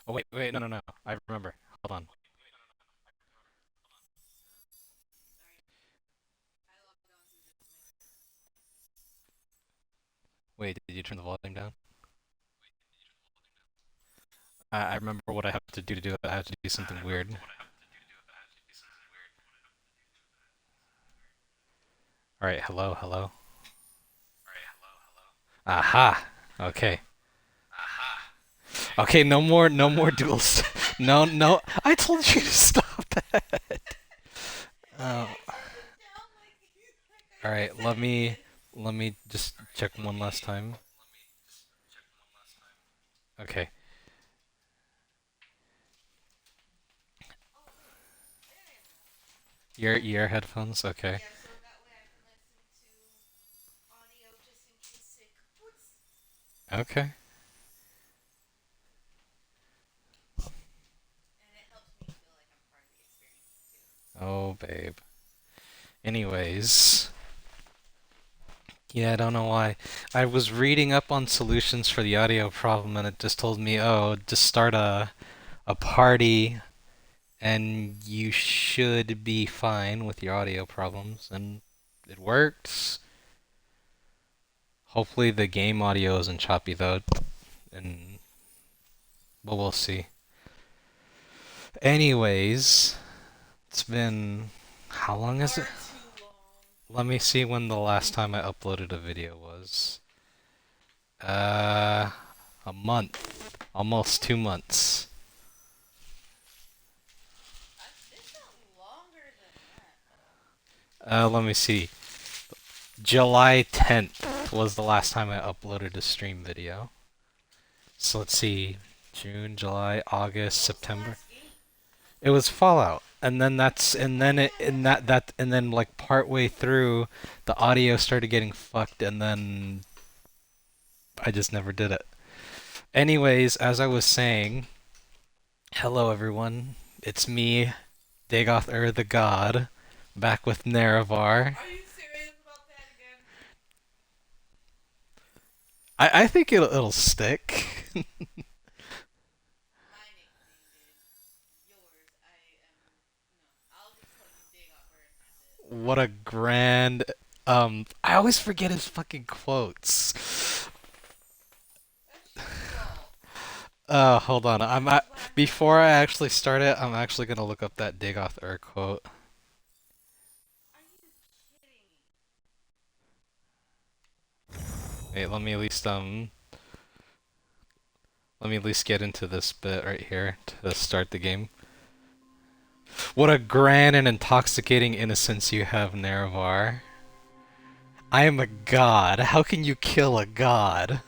Oh wait, wait, no, no, no. I remember. Hold on. Wait, did you turn the volume down? I remember what I have to do it. I have to do something weird. All right, hello, hello. Aha. Okay. Okay, no more duels. No, no. I told you to stop that. Uh, all right, let me just check one last time. Okay. Your ear headphones. Okay. Okay. Oh, babe. Anyways, yeah, I don't know why. I was reading up on solutions for the audio problem and it just told me, "Oh, just start a party and you should be fine with your audio problems." And it works. Hopefully the game audio isn't choppy though, and well, we'll see. Anyways, it's been how long is it? Let me see when the last time I uploaded a video was. Uh, a month. Almost 2 months. Let me see. July 10th was the last time I uploaded a stream video. So let's see. June, July, August, September. It was Fallout. And then that's and then it and that and then like partway through the audio started getting fucked and then I just never did it. Anyways, as I was saying, hello everyone. It's me, Dagoth Ur the God, back with Nerevar. I think it'll stick. What a grand I always forget his fucking quotes. Hold on. Before I actually start it, I'm actually gonna look up that Dagoth Ur quote. Wait, let me at least get into this bit right here to start the game. What a grand and intoxicating innocence you have, Nerevar. I am a god. How can you kill a god?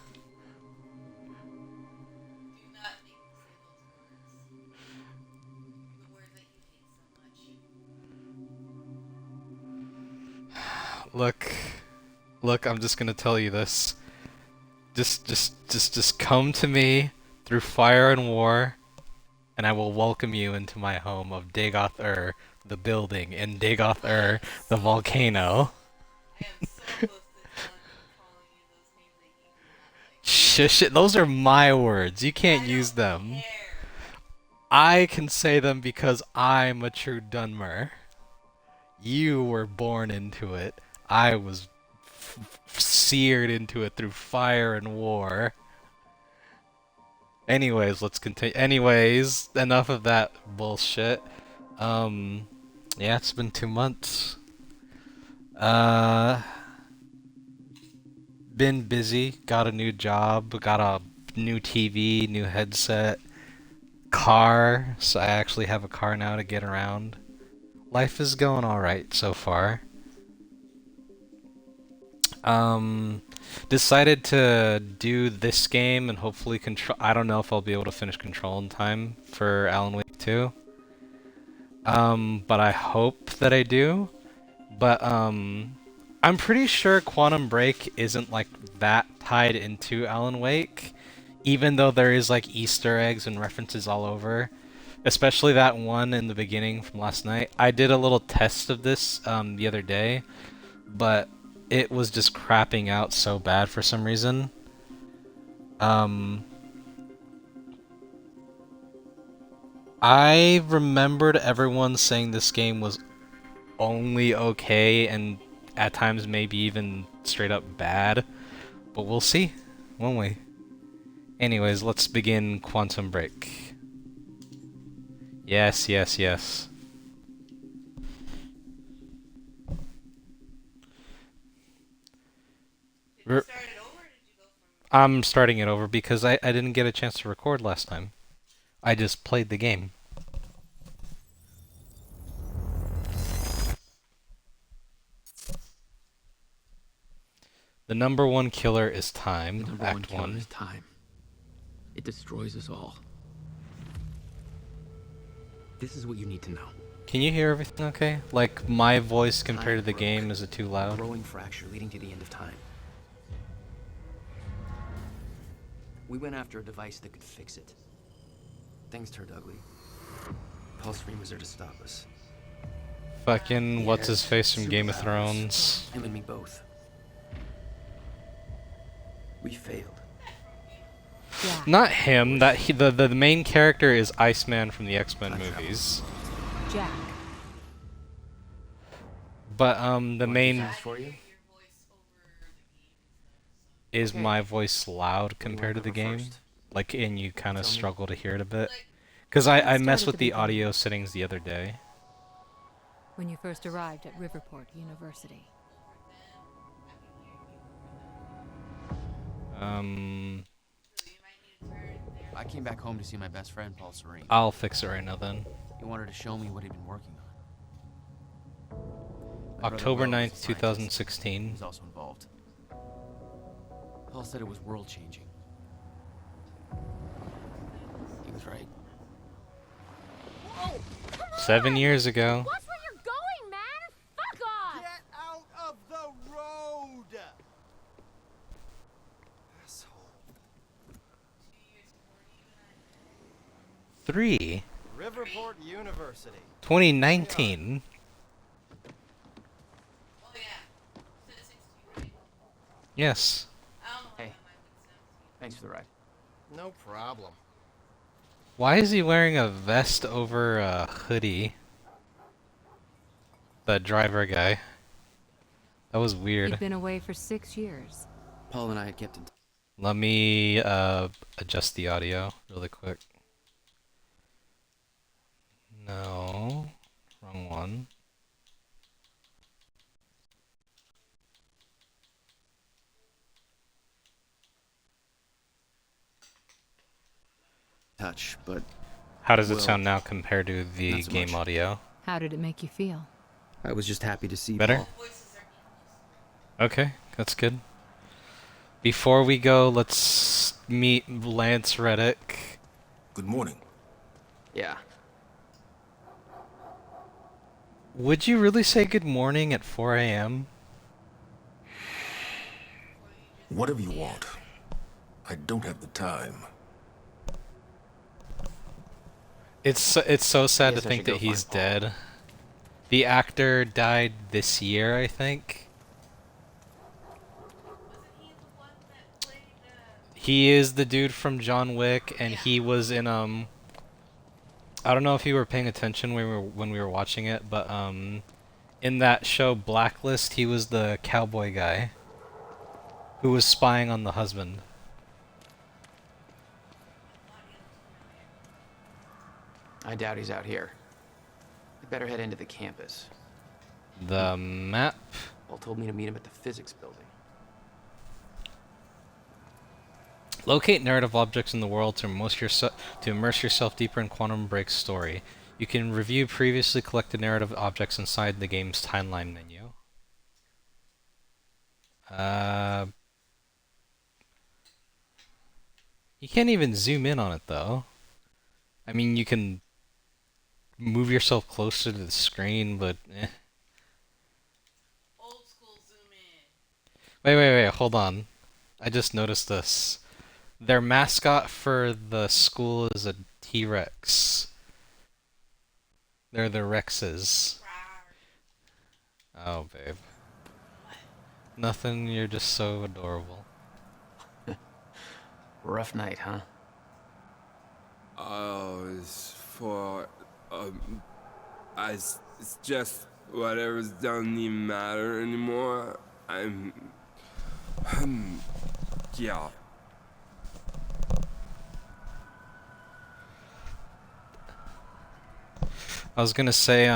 Look, look, I'm just gonna tell you this. Just come to me through fire and war, and I will welcome you into my home of Dagoth Ur, the building, and Dagoth Ur, the volcano. Shh, those are my words. You can't use them. I can say them because I'm a true Dunmer. You were born into it. I was seared into it through fire and war. Anyways, let's continue. Anyways, enough of that bullshit. Um, yeah, it's been 2 months. Uh, been busy. Got a new job. Got a new TV, new headset, car. So I actually have a car now to get around. Life is going all right so far. Um, decided to do this game and hopefully control. I don't know if I'll be able to finish Control in time for Alan Wake 2. But I hope that I do. But I'm pretty sure Quantum Break isn't like that tied into Alan Wake, even though there is like Easter eggs and references all over. Especially that one in the beginning from last night. I did a little test of this the other day, but it was just crapping out so bad for some reason. Um, I remembered everyone saying this game was only okay and at times maybe even straight up bad, but we'll see, won't we? Anyways, let's begin Quantum Break. Yes, yes, yes. I'm starting it over because I didn't get a chance to record last time. I just played the game. The number one killer is time. The number Act one killer 1. is time. It destroys us all. This is what you need to know. Can you hear everything okay? Like, my voice compared to the Time game, broke. is it too A loud? growing fracture leading to the end of time. We went after a device that could fix it. Things turned ugly. Paul Serene was there to stop us. Fucking what's his face from Game of Superpowers. Thrones? Him and me both. We failed. Yeah. Not him. The main character is Iceman from the X-Men Time travel. movies. Jack. But the Want me to main fast for you? is Okay. my voice loud compared to the Whoever game. first. Like, and you kind of Tell me. struggle to hear it a bit. Cause I Let's messed start with at the the audio beginning. settings the other day. When you first arrived at Riverport University. I came back home to see my best friend, Paul Serene. I'll fix it right now then. He wanted to show me what he'd been working on. My brother October Will was a 9th, scientist. 2016. He was also involved. Paul said it was world-changing. He was right. 7 years ago. Watch where you're going, man! Fuck off! Get out of the road! Asshole. 3. Riverport University. 2019. Yes. Hey, thanks for the ride. No problem. Why is he wearing a vest over a hoodie? The driver guy. That was weird. You've been away for 6 years. Paul and I had kept in touch. Let me adjust the audio really quick. No, wrong one. But How does it Well, sound now compared to the not so game much. audio? How did it make you feel? I was just happy to see Better? Paul. Okay, that's good. Before we go, let's meet Lance Reddick. Good morning. Yeah. Would you really say good morning at 4 a.m.? Whatever you want. I don't have the time. It's so sad to Guess I think should go that he's find Paul. dead. The actor died this year, I think. He is the dude from John Wick, and he was in I don't know if you were paying attention when we were watching it, but in that show Blacklist, he was the cowboy guy who was spying on the husband. I doubt he's out here. We better head into the campus. The map. Paul told me to meet him at the physics building. Locate narrative objects in the world to immerse yourself deeper in Quantum Break's story. You can review previously collected narrative objects inside the game's timeline menu. You can't even zoom in on it though. I mean, you can move yourself closer to the screen, but eh. Old school zoom in. Wait, hold on. I just noticed this. Their mascot for the school is a T-Rex. They're the Rexes. Oh, babe. Nothing, you're just so adorable. Rough night, huh? It's for it's just whatever's doesn't even matter anymore. Yeah. I was gonna say,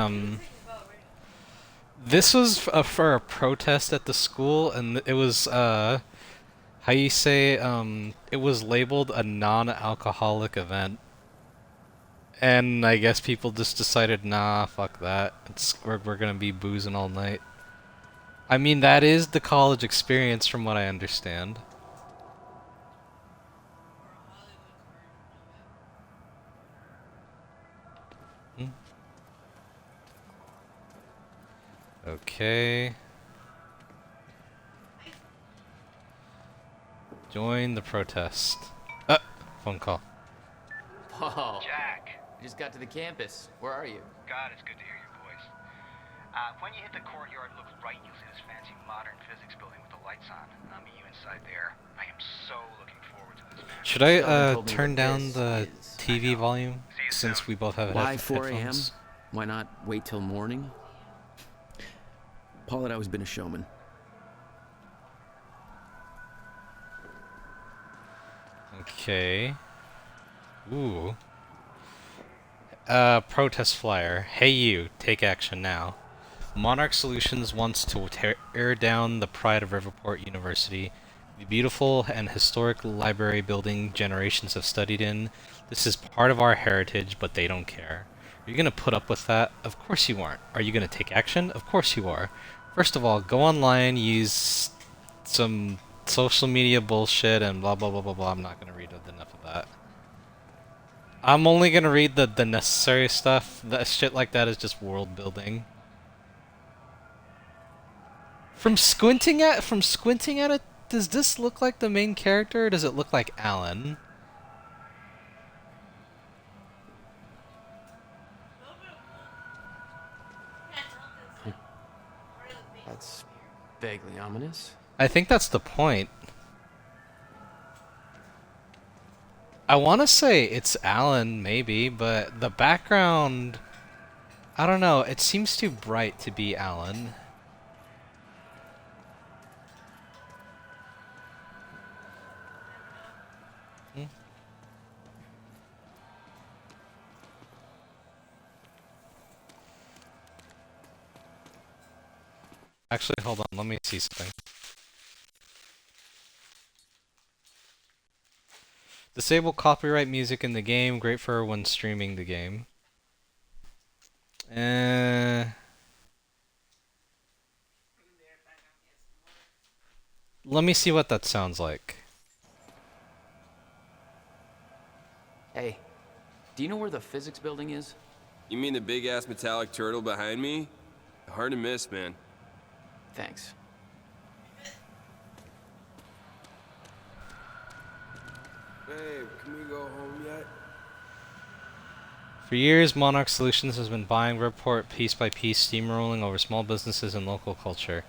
this was for a protest at the school, and it was, how you say, it was labeled a non-alcoholic event. And I guess people just decided, nah, fuck that. We're gonna be boozing all night. I mean, that is the college experience from what I understand. Hmm. Okay. Join the protest. Phone call. Whoa. Jack. I just got to the campus. Where are you? God, it's good to hear your voice. When you hit the courtyard, look right, you'll see this fancy modern physics building with the lights on. I'll meet you inside there. I am so looking forward to this, man. Should I Sheldon told me turn what down this the is. TV volume See you since soon. we both have Why 4 a.m.? headphones? Why not wait till morning? Paul had always been a showman. Okay. Ooh. Protest flyer. Hey you, take action now. Monarch Solutions wants to tear down the pride of Riverport University, the beautiful and historic library building generations have studied in. This is part of our heritage, but they don't care. Are you gonna put up with that? Of course you aren't. Are you gonna take action? Of course you are. First of all, go online, use some social media bullshit and blah blah blah blah blah. I'm not gonna read enough of that. I'm only gonna read the necessary stuff. That shit like that is just world building. From squinting at it, does this look like the main character or does it look like Alan? That's vaguely ominous. I think that's the point. I want to say it's Alan, maybe, but the background... I don't know, it seems too bright to be Alan. Actually, hold on, let me see something. Disable copyright music in the game, great for when streaming the game. Let me see what that sounds like. Hey, do you know where the physics building is? You mean the big ass metallic turtle behind me? Hard to miss, man. Thanks. Babe, can we go home yet? For years, Monarch Solutions has been buying Riverport piece by piece, steamrolling over small businesses and local culture.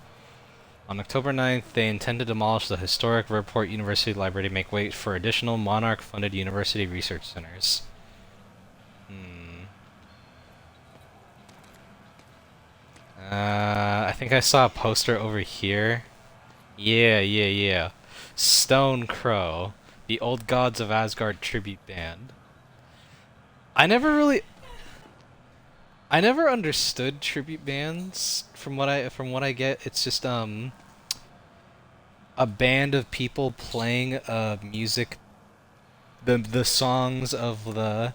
On October 9th, they intend to demolish the historic Riverport University Library to make way for additional Monarch-funded university research centers. I think I saw a poster over here. Yeah. Stone Crow, the Old Gods of Asgard tribute band. I never understood tribute bands from what I get. It's just a band of people playing music, the songs of the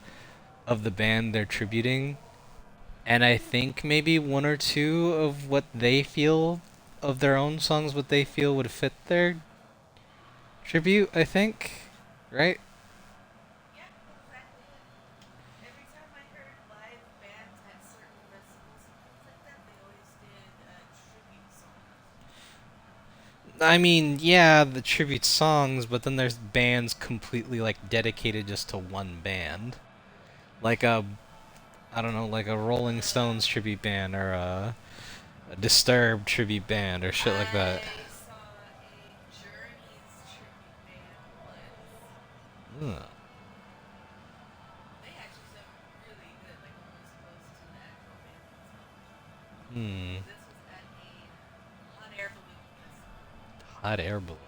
band they're tributing. And I think maybe one or two of what they feel of their own songs, what they feel would fit their tribute, I think. Right? Yeah, exactly. Every time I heard live bands at certain festivals and things like that, they always did tribute songs. I mean, yeah, the tribute songs, but then there's bands completely like dedicated just to one band. Like I don't know, like a Rolling Stones tribute band or a Disturbed tribute band or shit like that. I saw a Journey's tribute band once. Ugh. They actually sang really Hmm. This was at a hot air balloon festival. Hot air balloon.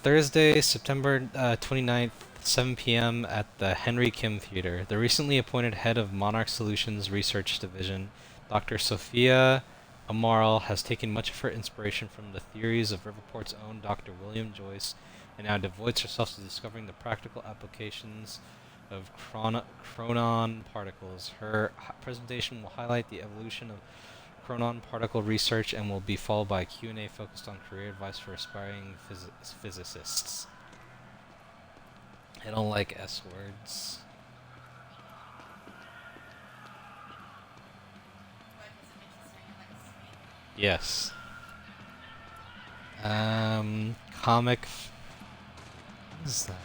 Thursday, September 29th, 7 p.m. at the Henry Kim Theater. The recently appointed head of Monarch Solutions Research Division, Dr. Sophia Amaral, has taken much of her inspiration from the theories of Riverport's own Dr. William Joyce and now devotes herself to discovering the practical applications of chronon particles. Her presentation will highlight the evolution of chronon particle research and will be followed by a Q&A focused on career advice for aspiring physicists. I don't like S words. But is it interesting like a speed? Yes. Comic. What is that?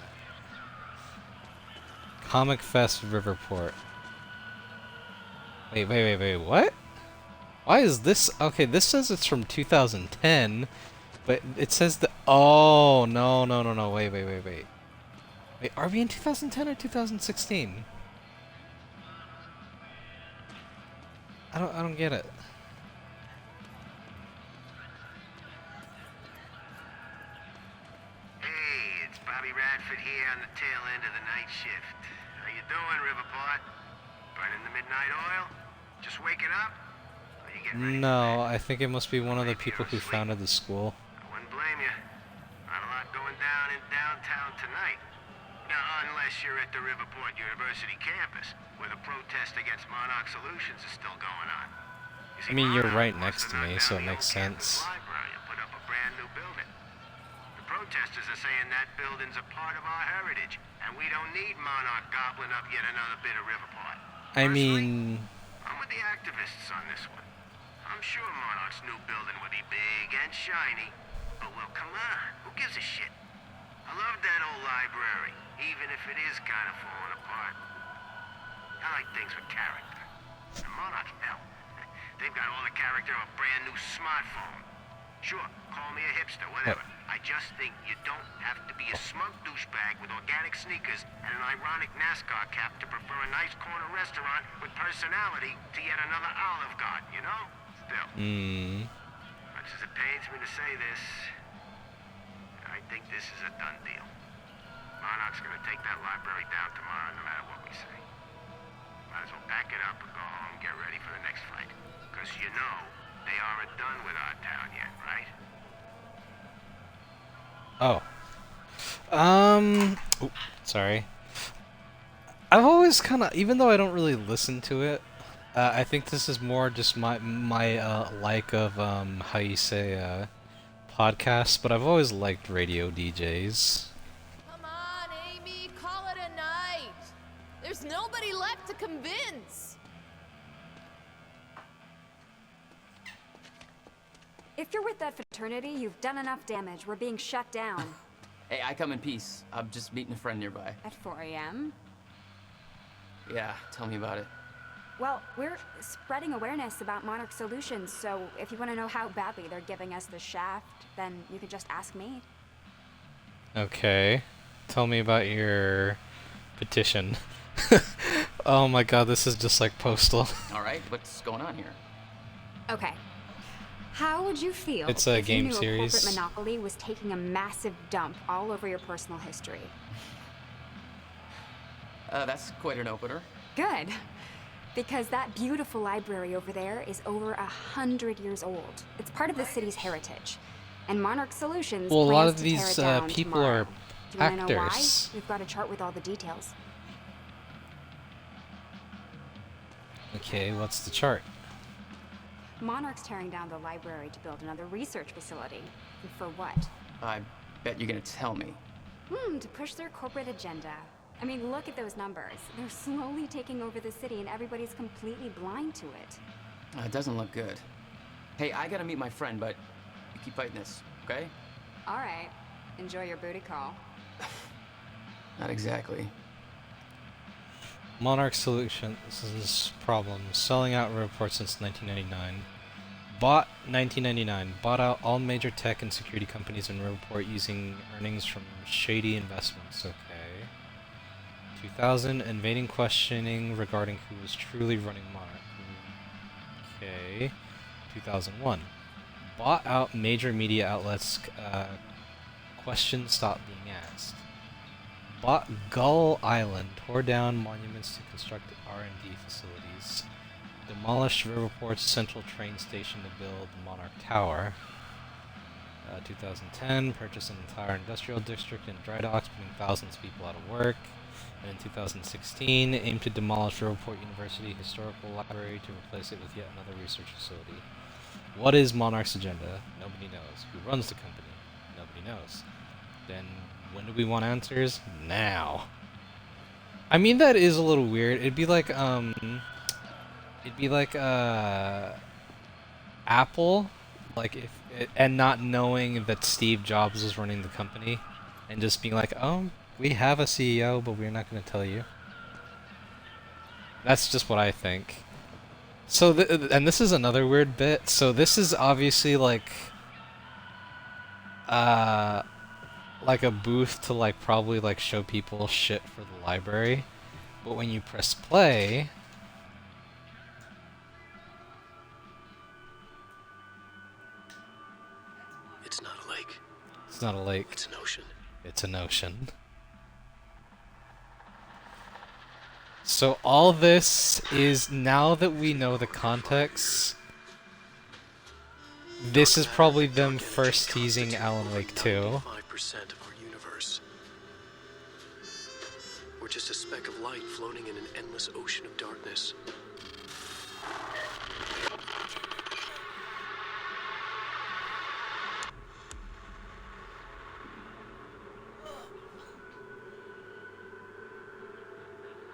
Comic Fest Riverport. Wait, what? Why is this? Okay, this says it's from 2010, but it says the. Oh, no. Wait. Wait, are we in 2010 or 2016? I don't get it. Hey, it's Bobby Radford here on the tail end of the night shift. How you doing, Riverport? Burning the midnight oil? Just waking up? Or you getting ready for No, bed? I think it must be one of the people who founded the school. I wouldn't blame you. Not a lot going down in downtown tonight. Now, unless you're at the Riverport University campus, where the protest against Monarch Solutions is still going on. You see, I mean, you're Monarch right wants next to knock me, down so it the makes old campus sense. library and put up a brand new building. The protesters are saying that building's a part of our heritage, and we don't need Monarch gobbling up yet another bit of Riverport. I Personally, mean, I'm with the activists on this one. I'm sure Monarch's new building would be big and shiny, but well, come on, who gives a shit? I love that old library, even if it is kind of falling apart. I like things with character. And Monarch, hell, they've got all the character of a brand new smartphone. Sure, call me a hipster, whatever. I just think you don't have to be a smug douchebag with organic sneakers and an ironic NASCAR cap to prefer a nice corner restaurant with personality to yet another Olive Garden, you know? Still, much as it pains me to say this, I think this is a done deal. Monarch's gonna take that library down tomorrow no matter what we say. Might as well pack it up and go home and get ready for the next fight. Because you know, they aren't done with our town yet, right? oh. Sorry. I've always kind of, even though I don't really listen to it, I think this is more just my like of how you say podcasts, but I've always liked radio DJs. Come on, Amy, call it a night. There's nobody left to convince. If you're with that fraternity, you've done enough damage. We're being shut down. Hey, I come in peace. I'm just meeting a friend nearby. At 4 a.m.? Yeah, tell me about it. Well, we're spreading awareness about Monarch Solutions, so if you want to know how badly they're giving us the shaft, then you can just ask me. Okay. Tell me about your petition. Oh my god, this is just like Postal. All right, what's going on here? Okay. How would you feel It's a if game you knew series. a corporate monopoly was taking a massive dump all over your personal history? That's quite an opener. Good. Because that beautiful library over there is over 100 years old. It's part of the city's heritage. And Monarch Solutions Well, a lot plans of to tear these it down people tomorrow. are Do you want to know why? actors. We've got a chart with all the details. Okay, what's the chart? Monarch's tearing down the library to build another research facility. And for what? I bet you're gonna tell me. To push their corporate agenda. I mean, look at those numbers. They're slowly taking over the city and everybody's completely blind to it. It doesn't look good. Hey, I gotta meet my friend, but you keep fighting this, okay? All right. Enjoy your booty call. Not exactly. Monarch Solutions problems. Selling out Riverport since 1999. Bought 1999. Bought out all major tech and security companies in Riverport using earnings from shady investments. Okay. 2000, invading questioning regarding who was truly running Monarch. Okay. 2001, bought out major media outlets. Questions stopped being asked. Bought Gull Island, tore down monuments to construct R&D facilities. Demolished Riverport's central train station to build Monarch Tower. 2010, purchased an entire industrial district in dry docks, putting thousands of people out of work. And in 2016, aimed to demolish Riverport University Historical Library to replace it with yet another research facility. What is Monarch's agenda? Nobody knows. Who runs the company? Nobody knows. Then, when do we want answers? Now. I mean, that is a little weird. It'd be like, Apple, like, and not knowing that Steve Jobs is running the company, and just being like, oh, we have a CEO, but we're not going to tell you. That's just what I think. So, and this is another weird bit. So this is obviously like a booth to like probably like show people shit for the library. But when you press play, It's not a lake. it's not a lake. It's an ocean. It's an ocean. So all this is, now that we know the context, this is probably them first teasing Alan Wake 2. 5% of our universe. We're just a speck of light floating in an endless ocean of darkness.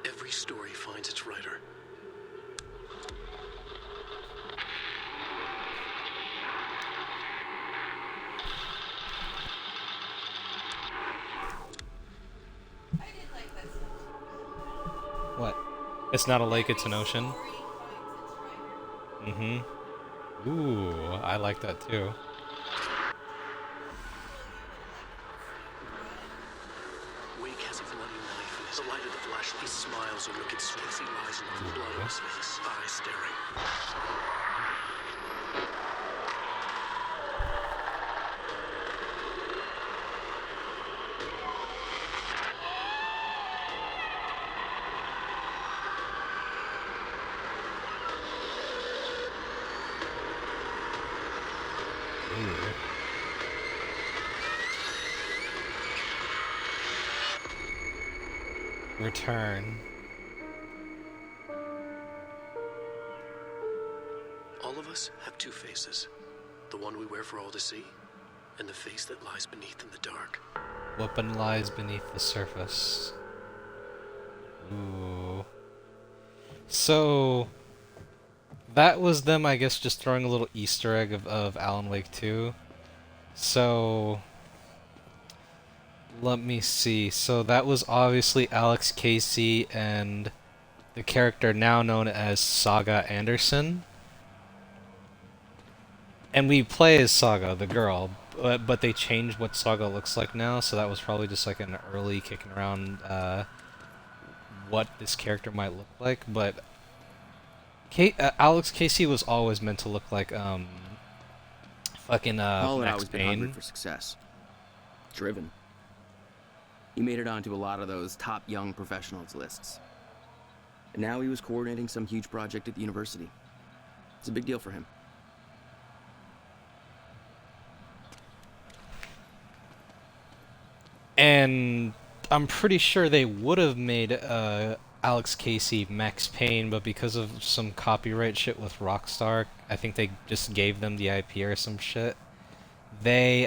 Every story finds its writer. What? It's not a lake, it's an ocean? Mm-hmm. Ooh, I like that too. Wake has a bloody knife in his the light of the flashlight. He smiles a wicked smile. He lies in the blood on his face, eyes staring. Return. All of us have two faces. The one we wear for all to see, and the face that lies beneath in the dark. Weapon lies beneath the surface. Ooh. So that was them, I guess, just throwing a little Easter egg of Alan Wake 2. So let me see. So that was obviously Alex Casey and the character now known as Saga Anderson. And we play as Saga, the girl, but they changed what Saga looks like now, so that was probably just like an early kicking around what this character might look like. But Alex Casey was always meant to look like fucking Paul had Max always been hungry Payne. for success. Driven. He made it onto a lot of those top young professionals lists. And now he was coordinating some huge project at the university. It's a big deal for him. And I'm pretty sure they would have made Alex Casey Max Payne, but because of some copyright shit with Rockstar, I think they just gave them the IP or some shit. They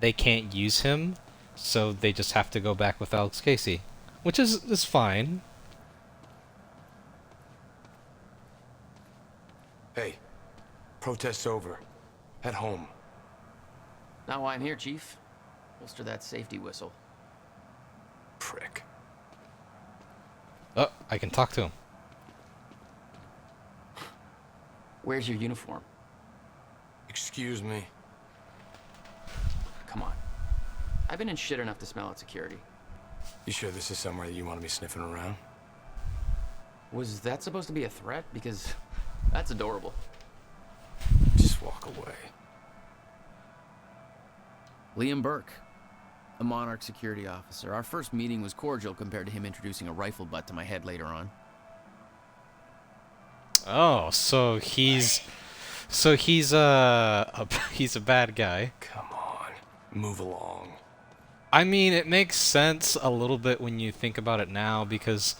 can't use him, so they just have to go back with Alex Casey, which is fine. Hey, protest's over. At home. Not why I'm here, Chief. Holster that safety whistle. Prick. Oh, I can talk to him. Where's your uniform? Excuse me. Come on. I've been in shit enough to smell out security. You sure this is somewhere that you want to be sniffing around? Was that supposed to be a threat? Because that's adorable. Just walk away. Liam Burke, a Monarch security officer. Our first meeting was cordial compared to him introducing a rifle butt to my head later on. Oh, so he's he's a bad guy. Come on, move along. I mean, it makes sense a little bit when you think about it now, because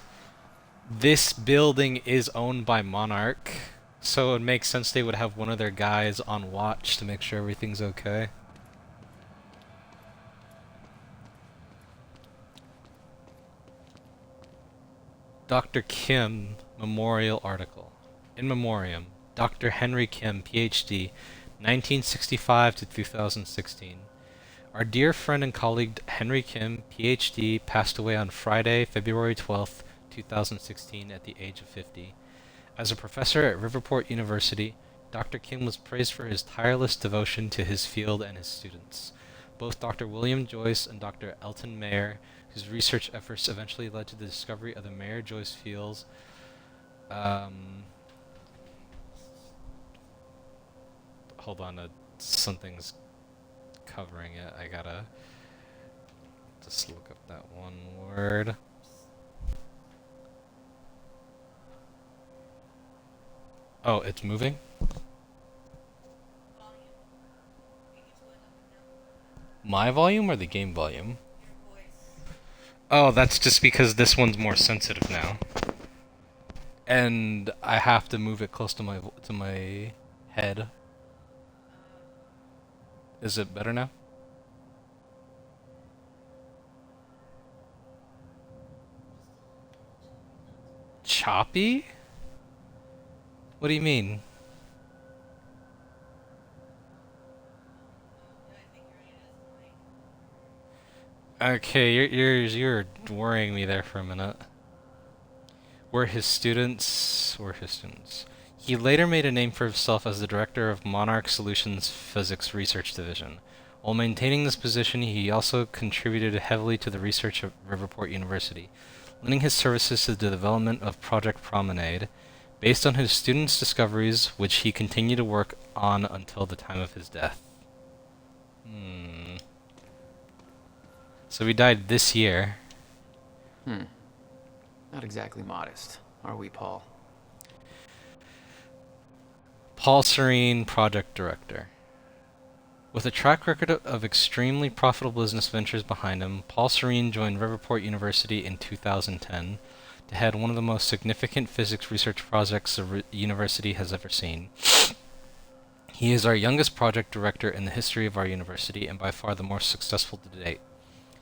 this building is owned by Monarch, so it makes sense they would have one of their guys on watch to make sure everything's okay. Dr. Kim Memorial Article. In Memoriam, Dr. Henry Kim, PhD, 1965 to 2016. Our dear friend and colleague Henry Kim, PhD, passed away on Friday, February 12th, 2016 at the age of 50. As a professor at Riverport University, Dr. Kim was praised for his tireless devotion to his field and his students. Both Dr. William Joyce and Dr. Elton Mayer, whose research efforts eventually led to the discovery of the Mayer-Joyce fields, hold on, something's covering it. I gotta just look up that one word. Oh, it's moving? My volume or the game volume? Oh, that's just because this one's more sensitive now. And I have to move it close to my head. Is it better now? Choppy? What do you mean? Okay, you're worrying me there for a minute. Were his students. He later made a name for himself as the director of Monarch Solutions Physics Research Division. While maintaining this position, he also contributed heavily to the research at Riverport University, lending his services to the development of Project Promenade, based on his students' discoveries, which he continued to work on until the time of his death. So he died this year. Not exactly modest, are we, Paul? Paul Serene, Project Director. With a track record of extremely profitable business ventures behind him, Paul Serene joined Riverport University in 2010 to head one of the most significant physics research projects the university has ever seen. He is our youngest project director in the history of our university and by far the most successful to date.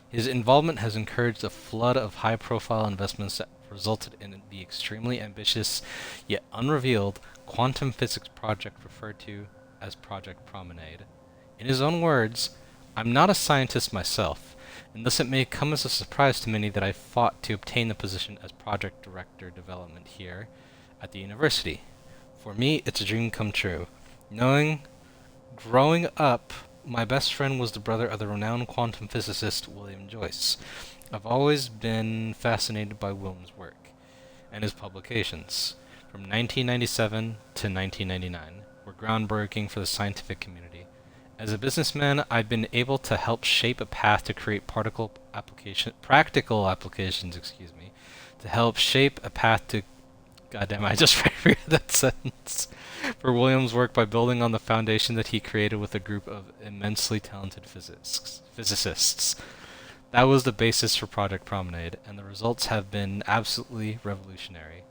His involvement has encouraged a flood of high-profile investments that resulted in the extremely ambitious, yet unrevealed, quantum physics project referred to as Project Promenade. In his own words, "I'm not a scientist myself, and thus it may come as a surprise to many that I fought to obtain the position as Project Director Development here at the university. For me, it's a dream come true. Growing up, my best friend was the brother of the renowned quantum physicist William Joyce. I've always been fascinated by William's work and his publications, from 1997 to 1999, were groundbreaking for the scientific community. As a businessman, I've been able to help shape a path to create practical applications, to help shape a path to goddamn, I just read that sentence. For William's work by building on the foundation that he created with a group of immensely talented physicists. That was the basis for Project Promenade, and the results have been absolutely revolutionary.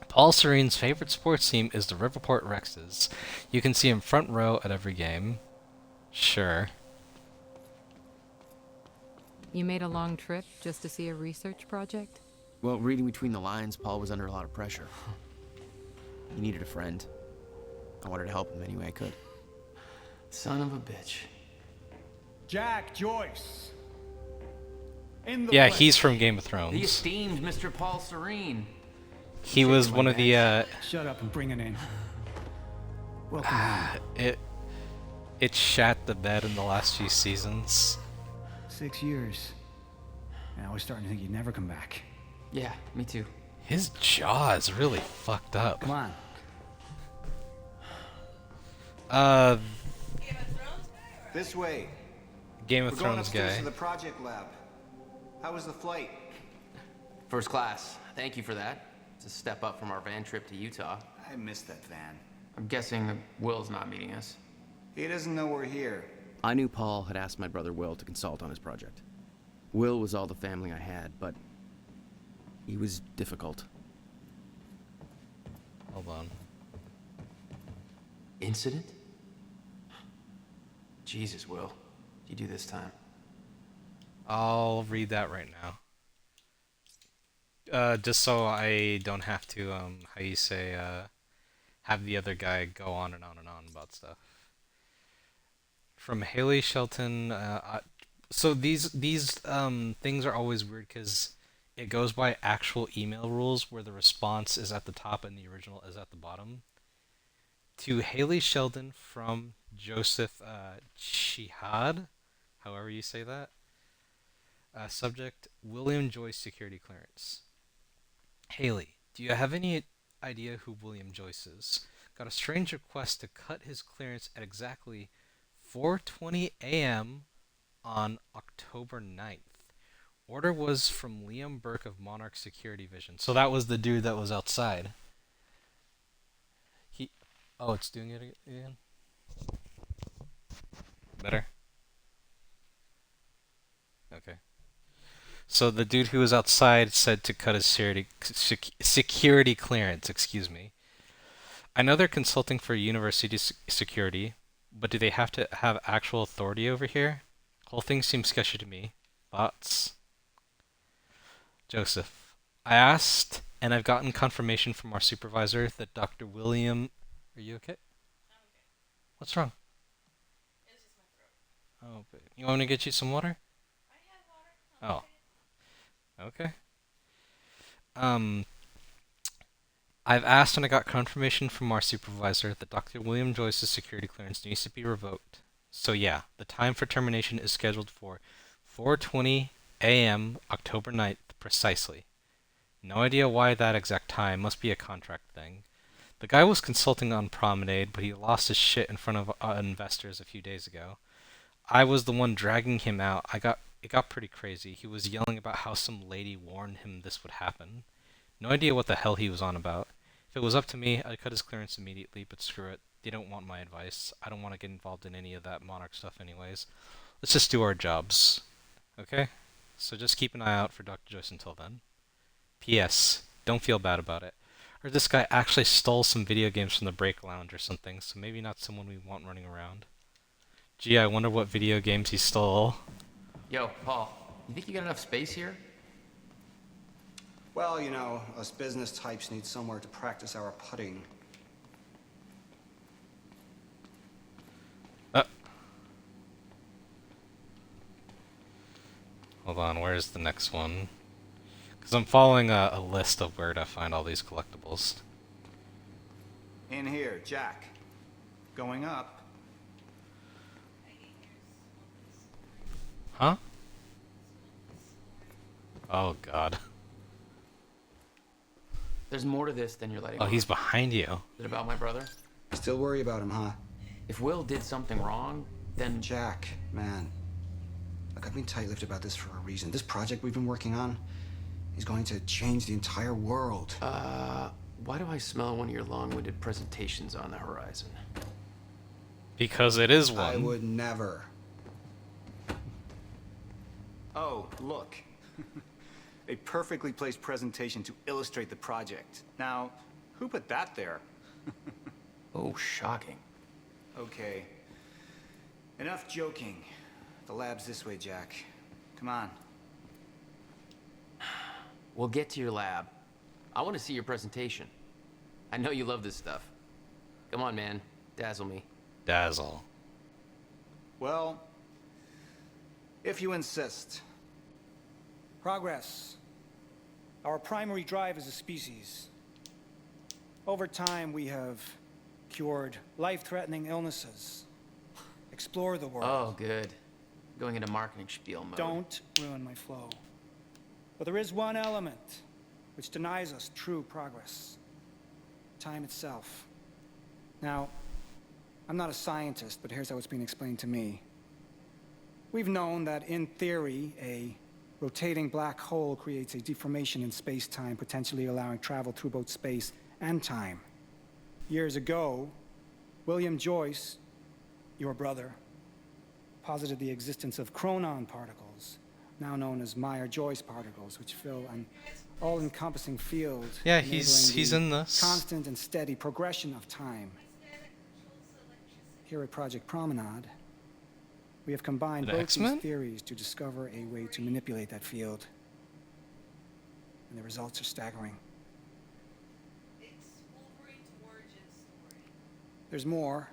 Paul Serene's favorite sports team is the Riverport Rexes. You can see him front row at every game. Sure. You made a long trip just to see a research project? Well, reading between the lines, Paul was under a lot of pressure. He needed a friend. I wanted to help him any way I could. Son of a bitch. Jack Joyce. Yeah, he's from Game of The Thrones. esteemed Mr. Paul Serene. He was one of the Shut up and bring it in. Welcome home. It shat the bed in the last few seasons. 6 years. And I was starting to think you'd never come back. Yeah, me too. His jaw is really fucked up. Come on. This way. Game of We're going Thrones upstairs guy. to the project lab. How was the flight? First class. Thank you for that. It's a step up from our van trip to Utah. I missed that van. I'm guessing Will's not meeting us. He doesn't know we're here. I knew Paul had asked my brother Will to consult on his project. Will was all the family I had, but he was difficult. Hold on. Incident? Jesus, Will. What'd you do this time? I'll read that right now. Just so I don't have to, how you say, have the other guy go on and on and on about stuff. From Haley Shelton, so these things are always weird because it goes by actual email rules where the response is at the top and the original is at the bottom. To Haley Sheldon from Joseph Chihad, however you say that. Subject, William Joyce security clearance. Haley, do you have any idea who William Joyce is? Got a strange request to cut his clearance at exactly 4:20 a.m. on October 9th. Order was from Liam Burke of Monarch Security Vision. So that was the dude that was outside. Oh, it's doing it again? Better? Okay. So the dude who was outside said to cut his security clearance, excuse me. I know they're consulting for university security, but do they have to have actual authority over here? Whole thing seems sketchy to me. Thoughts? Joseph, I asked, and I've gotten confirmation from our supervisor that Dr. William... Are you okay? I'm okay. What's wrong? It's just my throat. Oh, but you want me to get you some water? I have water. Oh. Okay. I've asked and I got confirmation from our supervisor that Dr. William Joyce's security clearance needs to be revoked. So yeah, the time for termination is scheduled for 4:20 a.m. October 9th precisely. No idea why that exact time, must be a contract thing. The guy was consulting on Promenade, but he lost his shit in front of investors a few days ago. I was the one dragging him out. It got pretty crazy. He was yelling about how some lady warned him this would happen. No idea what the hell he was on about. If it was up to me, I'd cut his clearance immediately, but screw it. They don't want my advice. I don't want to get involved in any of that Monarch stuff anyways. Let's just do our jobs. Okay? So just keep an eye out for Dr. Joyce until then. P.S. Don't feel bad about it. Or this guy actually stole some video games from the break lounge or something, so maybe not someone we want running around. Gee, I wonder what video games he stole. Yo, Paul, you think you got enough space here? Well, you know, us business types need somewhere to practice our putting. Hold on, where's the next one? Because I'm following a list of where to find all these collectibles. In here, Jack. Going up. Huh? Oh god. There's more to this than you're letting Oh, on. he's behind you. Is it about my brother? Still worry about him, huh? If Will did something wrong, then... Jack, man. Look, I've been tight-lipped about this for a reason. This project we've been working on is going to change the entire world. Why do I smell one of your long-winded presentations on the horizon? Because it is one. I would never. Oh, look. A perfectly placed presentation to illustrate the project. Now, who put that there? Oh, shocking. Okay. Enough joking. The lab's this way, Jack. Come on. We'll get to your lab. I want to see your presentation. I know you love this stuff. Come on, man. Dazzle me. Dazzle. Well, if you insist. Progress. Our primary drive as a species. Over time, we have cured life-threatening illnesses. Explore the world. Oh, good. Going into marketing spiel mode. Don't ruin my flow. But there is one element which denies us true progress. Time itself. Now, I'm not a scientist, but here's how it's been explained to me. We've known that, in theory, a rotating black hole creates a deformation in space-time, potentially allowing travel through both space and time. Years ago, William Joyce, your brother, posited the existence of chronon particles, now known as Meyer-Joyce particles, which fill an all-encompassing field. Yeah, he's in this. Constant and steady progression of time. Here at Project Promenade, we have combined both these theories to discover a way to manipulate that field. And the results are staggering. There's more,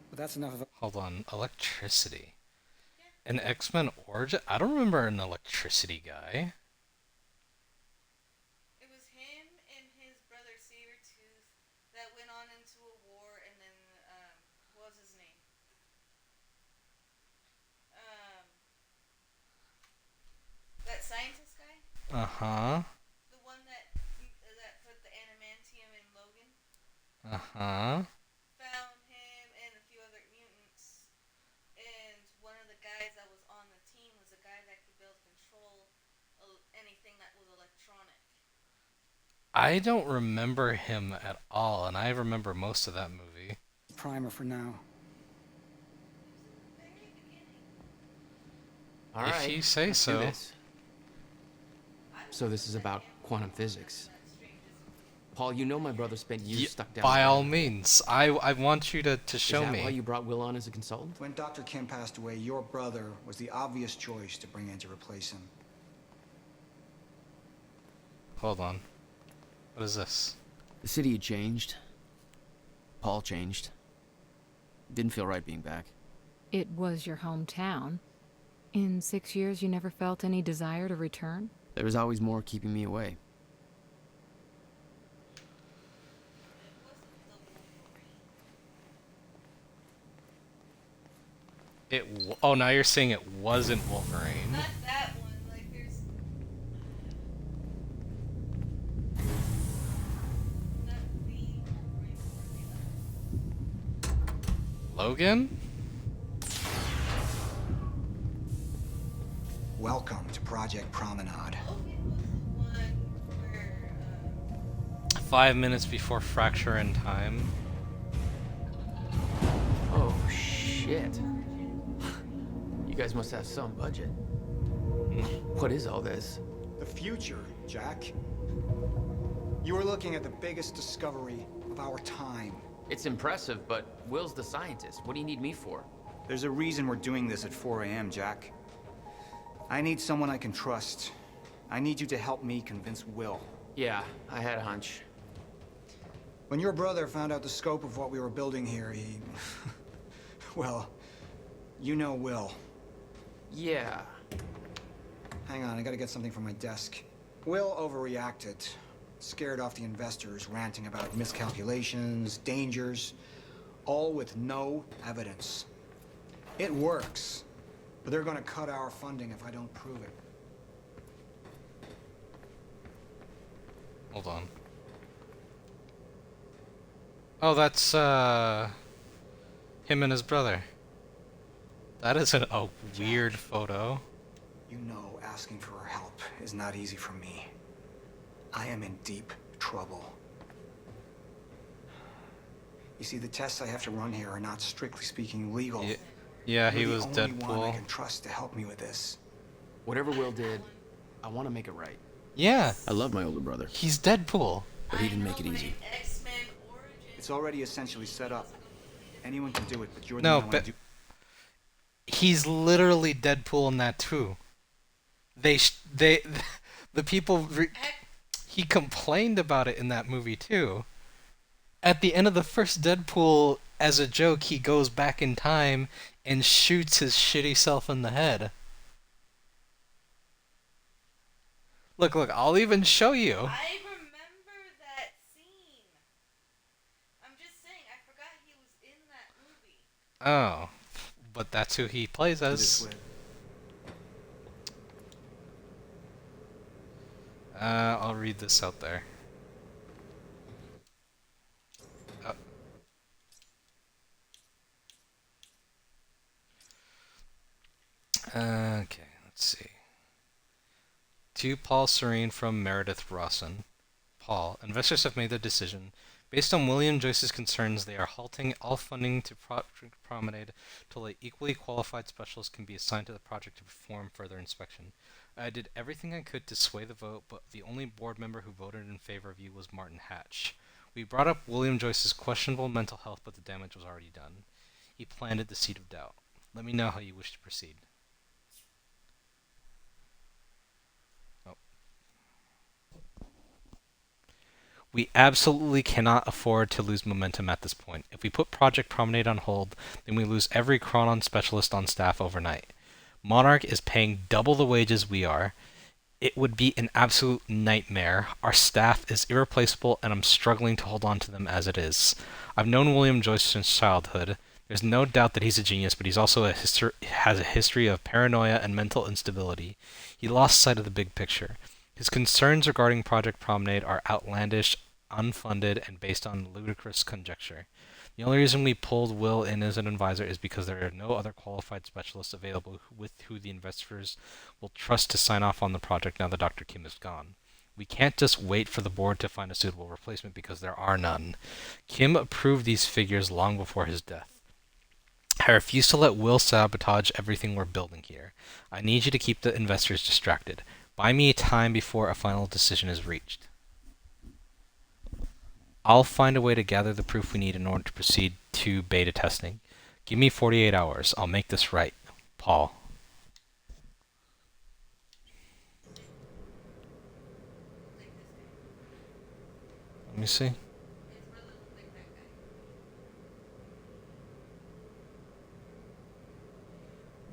but that's enough of a... Hold on, electricity. An X-Men origin? I don't remember an electricity guy. It was him and his brother Sabretooth that went on into a war, and then, what was his name? That scientist guy? Uh-huh. The one that put the adamantium in Logan? Uh-huh. Found him and a few other mutants, and one of the guys that was on the team was a guy that could build control anything that was electronic. I don't remember him at all, and I remember most of that movie. Primer for now. All right, If you say let's do so. this. So this is about quantum physics. Paul, you know my brother spent years stuck down. By all means, I want you to show Is that me. why you brought Will on as a consultant? When Dr. Kim passed away, your brother was the obvious choice to bring in to replace him. Hold on. What is this? The city had changed. Paul changed. Didn't feel right being back. It was your hometown. In 6 years, you never felt any desire to return? There was always more keeping me away. Oh, now you're saying it wasn't Wolverine. Not that one, like there's... Not the Wolverine. Logan? Welcome to Project Promenade. Logan was the one where, 5 minutes before Fracture in Time. Oh, shit. You guys must have some budget. What is all this? The future, Jack. You are looking at the biggest discovery of our time. It's impressive, but Will's the scientist. What do you need me for? There's a reason we're doing this at 4 a.m., Jack. I need someone I can trust. I need you to help me convince Will. Yeah, I had a hunch. When your brother found out the scope of what we were building here, he... well, you know Will. Yeah. Hang on, I gotta get something from my desk. Will overreacted. Scared off the investors, ranting about miscalculations, dangers, all with no evidence. It works, but they're gonna cut our funding if I don't prove it. Hold on. Oh, that's, him and his brother. That is a weird photo. You know asking for her help is not easy for me. I am in deep trouble. You see, the tests I have to run here are not strictly speaking legal. Yeah, he You're was the only one I Deadpool. can trust to help me with this. Whatever Will did, I want to make it right. Yeah. I love my older brother, He's Deadpool. but he didn't make it easy. X-Men Origins. It's already essentially set up. Anyone can do it, but you're the No, one I but do. he's literally Deadpool in that too. The people he complained about it in that movie too. At the end of the first Deadpool, as a joke, he goes back in time and shoots his shitty self in the head. Look, I'll even show you. I remember that scene. I'm just saying, I forgot he was in that movie. Oh, but that's who he plays This as. way. I'll read this out there. Okay, let's see. To Paul Serene from Meredith Rawson. Paul, investors have made their decision. Based on William Joyce's concerns, they are halting all funding to Project Promenade till an equally qualified specialist can be assigned to the project to perform further inspection. I did everything I could to sway the vote, but the only board member who voted in favor of you was Martin Hatch. We brought up William Joyce's questionable mental health, but the damage was already done. He planted the seed of doubt. Let me know how you wish to proceed. We absolutely cannot afford to lose momentum at this point. If we put Project Promenade on hold, then we lose every Chronon specialist on staff overnight. Monarch is paying double the wages we are. It would be an absolute nightmare. Our staff is irreplaceable, and I'm struggling to hold on to them as it is. I've known William Joyce since childhood. There's no doubt that he's a genius, but he's also has a history of paranoia and mental instability. He lost sight of the big picture. His concerns regarding Project Promenade are outlandish, unfunded, and based on ludicrous conjecture. The only reason we pulled Will in as an advisor is because there are no other qualified specialists available with who the investors will trust to sign off on the project now that Dr. Kim is gone. We can't just wait for the board to find a suitable replacement because there are none. Kim approved these figures long before his death. I refuse to let Will sabotage everything we're building here. I need you to keep the investors distracted. Buy me time before a final decision is reached. I'll find a way to gather the proof we need in order to proceed to beta testing. Give me 48 hours. I'll make this right. Paul. Let me see.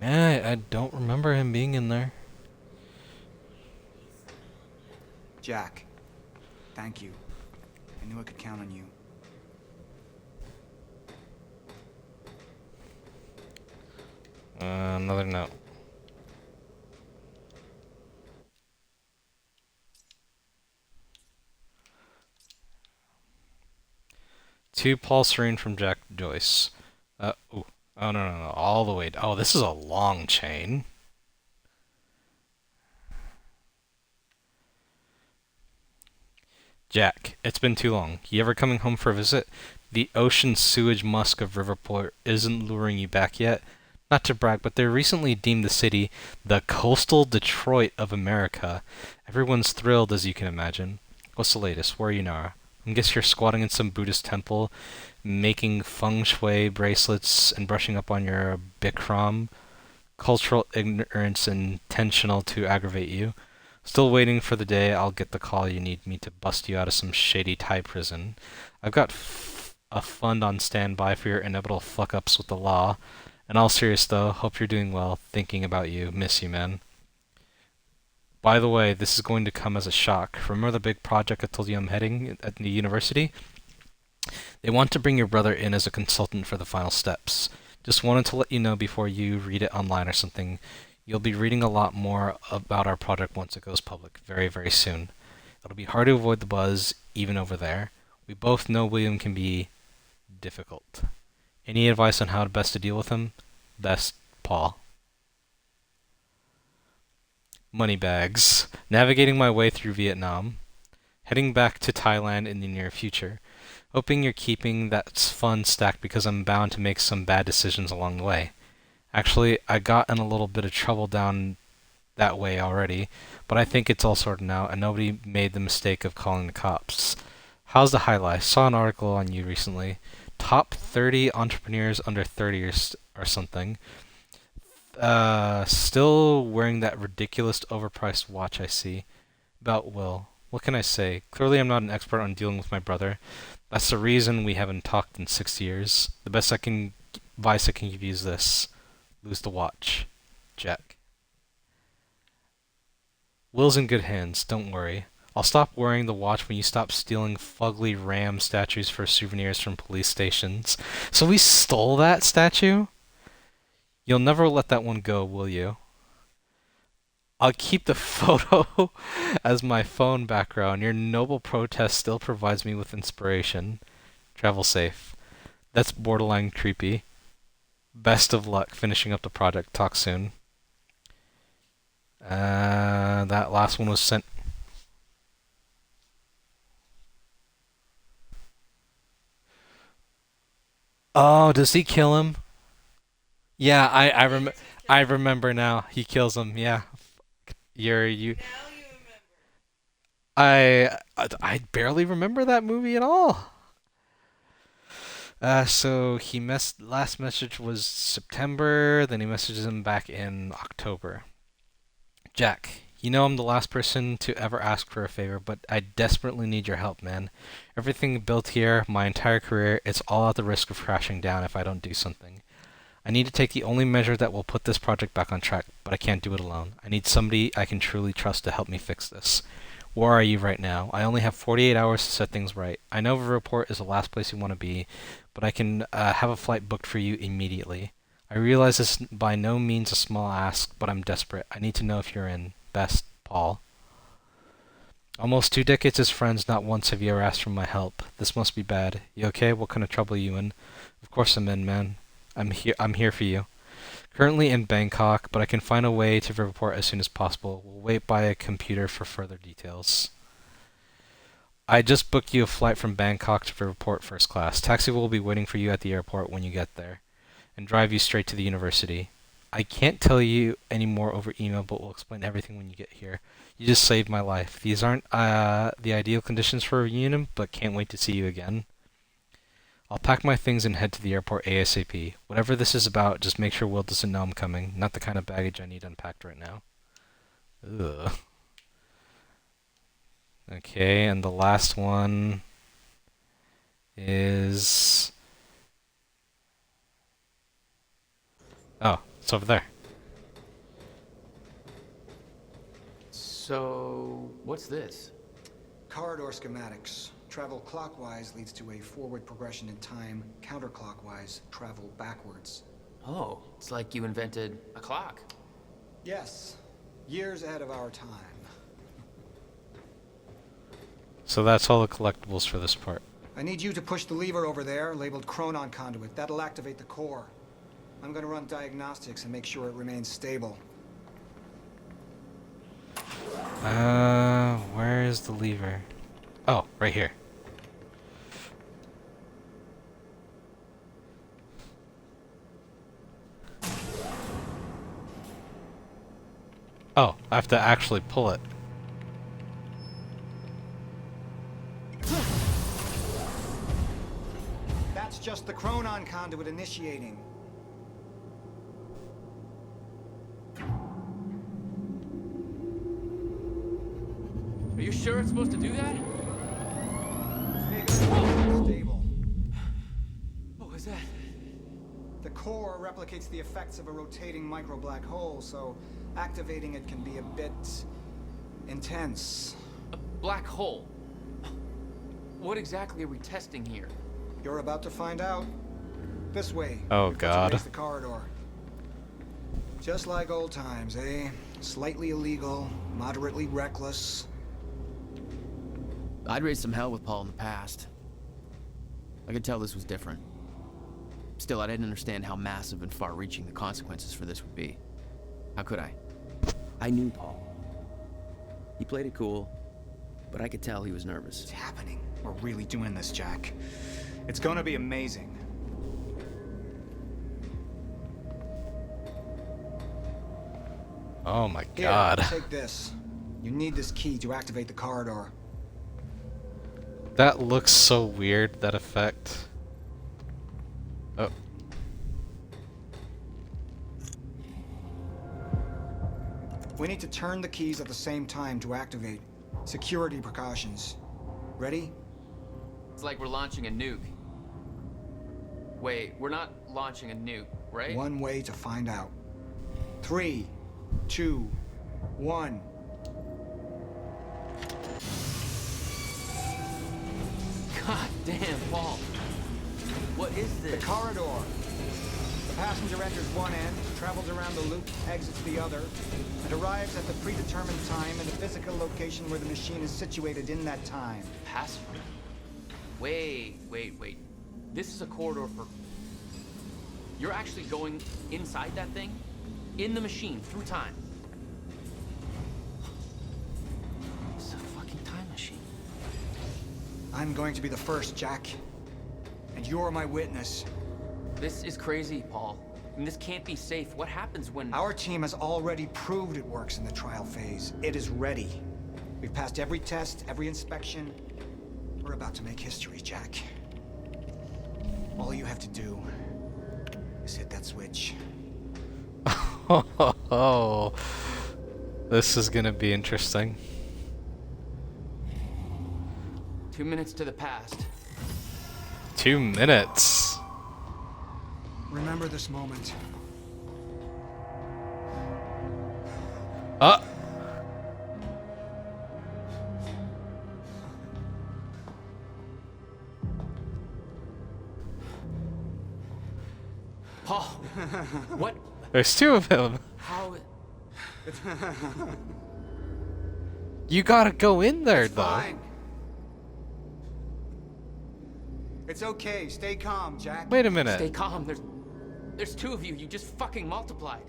Yeah, I don't remember him being in there. Jack, thank you. I knew I could count on you. Another note. To Paul Serene from Jack Joyce. Oh, no, all the way. Oh, this is a long chain. Jack, it's been too long. You ever coming home for a visit? The ocean sewage musk of Riverport isn't luring you back yet. Not to brag, but they recently deemed the city the coastal Detroit of America. Everyone's thrilled, as you can imagine. What's the latest? Where are you, Nara? I guess you're squatting in some Buddhist temple, making feng shui bracelets and brushing up on your Bikram. Cultural ignorance intentional to aggravate you. Still waiting for the day I'll get the call you need me to bust you out of some shady Thai prison. I've got a fund on standby for your inevitable fuck-ups with the law. In all serious though, hope you're doing well. Thinking about you. Miss you, man. By the way, this is going to come as a shock. Remember the big project I told you I'm heading at the university? They want to bring your brother in as a consultant for the final steps. Just wanted to let you know before you read it online or something. You'll be reading a lot more about our project once it goes public, very, very soon. It'll be hard to avoid the buzz, even over there. We both know William can be difficult. Any advice on how best to deal with him? Best, Paul. Moneybags. Navigating my way through Vietnam. Heading back to Thailand in the near future. Hoping you're keeping that fun stacked because I'm bound to make some bad decisions along the way. Actually, I got in a little bit of trouble down that way already, but I think it's all sorted out, and nobody made the mistake of calling the cops. How's the high life? Saw an article on you recently. Top 30 entrepreneurs under 30 or something. Still wearing that ridiculous overpriced watch I see. About Will. What can I say? Clearly I'm not an expert on dealing with my brother. That's the reason we haven't talked in 6 years. The best advice I can give you is this. Lose the watch. Jack. Will's in good hands, don't worry. I'll stop wearing the watch when you stop stealing fugly ram statues for souvenirs from police stations. So we stole that statue? You'll never let that one go, will you? I'll keep the photo as my phone background. Your noble protest still provides me with inspiration. Travel safe. That's borderline creepy. Best of luck finishing up the project. Talk soon. That last one was sent. Oh, does he kill him? Yeah, I remember now. He kills him. Yeah. You. I barely remember that movie at all. So last message was September, then he messages him back in October. Jack, you know I'm the last person to ever ask for a favor, but I desperately need your help, man. Everything built here, my entire career, it's all at the risk of crashing down if I don't do something. I need to take the only measure that will put this project back on track, but I can't do it alone. I need somebody I can truly trust to help me fix this. Where are you right now? I only have 48 hours to set things right. I know Riverport is the last place you want to be, but I can have a flight booked for you immediately. I realize this is by no means a small ask, but I'm desperate. I need to know if you're in. Best, Paul. Almost 2 decades as friends, not once have you ever asked for my help. This must be bad. You okay? What kind of trouble are you in? Of course I'm in, man. I'm here for you. Currently in Bangkok, but I can find a way to Riverport as soon as possible. We'll wait by a computer for further details. I just booked you a flight from Bangkok to Riverport first class. Taxi will be waiting for you at the airport when you get there, and drive you straight to the university. I can't tell you any more over email, but we'll explain everything when you get here. You just saved my life. These aren't the ideal conditions for a reunion, but can't wait to see you again. I'll pack my things and head to the airport ASAP. Whatever this is about, just make sure Will doesn't know I'm coming. Not the kind of baggage I need unpacked right now. Ugh. Okay, and the last one is... Oh, it's over there. So, what's this? Corridor schematics. Travel clockwise leads to a forward progression in time. Counterclockwise, travel backwards. Oh, it's like you invented a clock. Yes. Years ahead of our time. So that's all the collectibles for this part. I need you to push the lever over there, labeled Chronon Conduit. That'll activate the core. I'm gonna run diagnostics and make sure it remains stable. Where is the lever? Oh, right here. Oh, I have to actually pull it. That's just the Chronon Conduit initiating. Are you sure it's supposed to do that? Stable. What was that? The core replicates the effects of a rotating micro-black hole, so activating it can be a bit intense. A black hole? What exactly are we testing here? You're about to find out. This way. Oh God. Raise the corridor. Just like old times, eh? Slightly illegal, moderately reckless. I'd raised some hell with Paul in the past. I could tell this was different. Still, I didn't understand how massive and far-reaching the consequences for this would be. How could I? I knew Paul. He played it cool, but I could tell he was nervous. It's happening. We're really doing this, Jack. It's gonna be amazing. Oh my Here, God. take this. You need this key to activate the corridor. That looks so weird, that effect. Oh. We need to turn the keys at the same time to activate. Security precautions. Ready? It's like we're launching a nuke. Wait, we're not launching a nuke, right? One way to find out. 3, 2, 1. God damn, Paul. What is this? The corridor. The passenger enters one end, travels around the loop, exits the other, and arrives at the predetermined time in the physical location where the machine is situated in that time. Passenger? Wait. This is a corridor for... You're actually going inside that thing? In the machine, through time? It's a fucking time machine. I'm going to be the first, Jack. And you're my witness. This is crazy, Paul. I mean, this can't be safe. What happens when... Our team has already proved it works in the trial phase. It is ready. We've passed every test, every inspection. We're about to make history, Jack. All you have to do is hit that switch. Oh, this is gonna be interesting. 2 minutes to the past. 2 minutes. Remember this moment. Paul! What? There's 2 of him. How... You gotta go in there, though. Fine. It's okay. Stay calm, Jack. Wait a minute. Stay calm. There's 2 of you. You just fucking multiplied.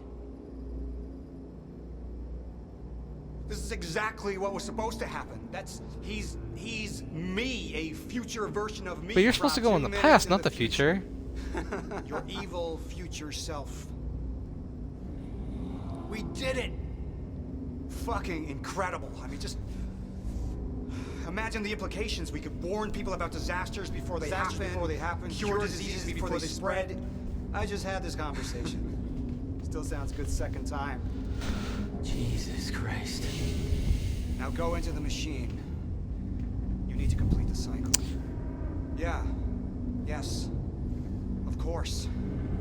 This is exactly what was supposed to happen. He's me, a future version of me. But you're supposed to go in the past, not the future. Your evil future self. We did it! Fucking incredible. I mean, just imagine the implications. We could warn people about disasters before they happen, cure diseases before they spread. I just had this conversation. Still sounds good second time. Jesus Christ. Now go into the machine. You need to complete the cycle. Yeah. Yes. Of course.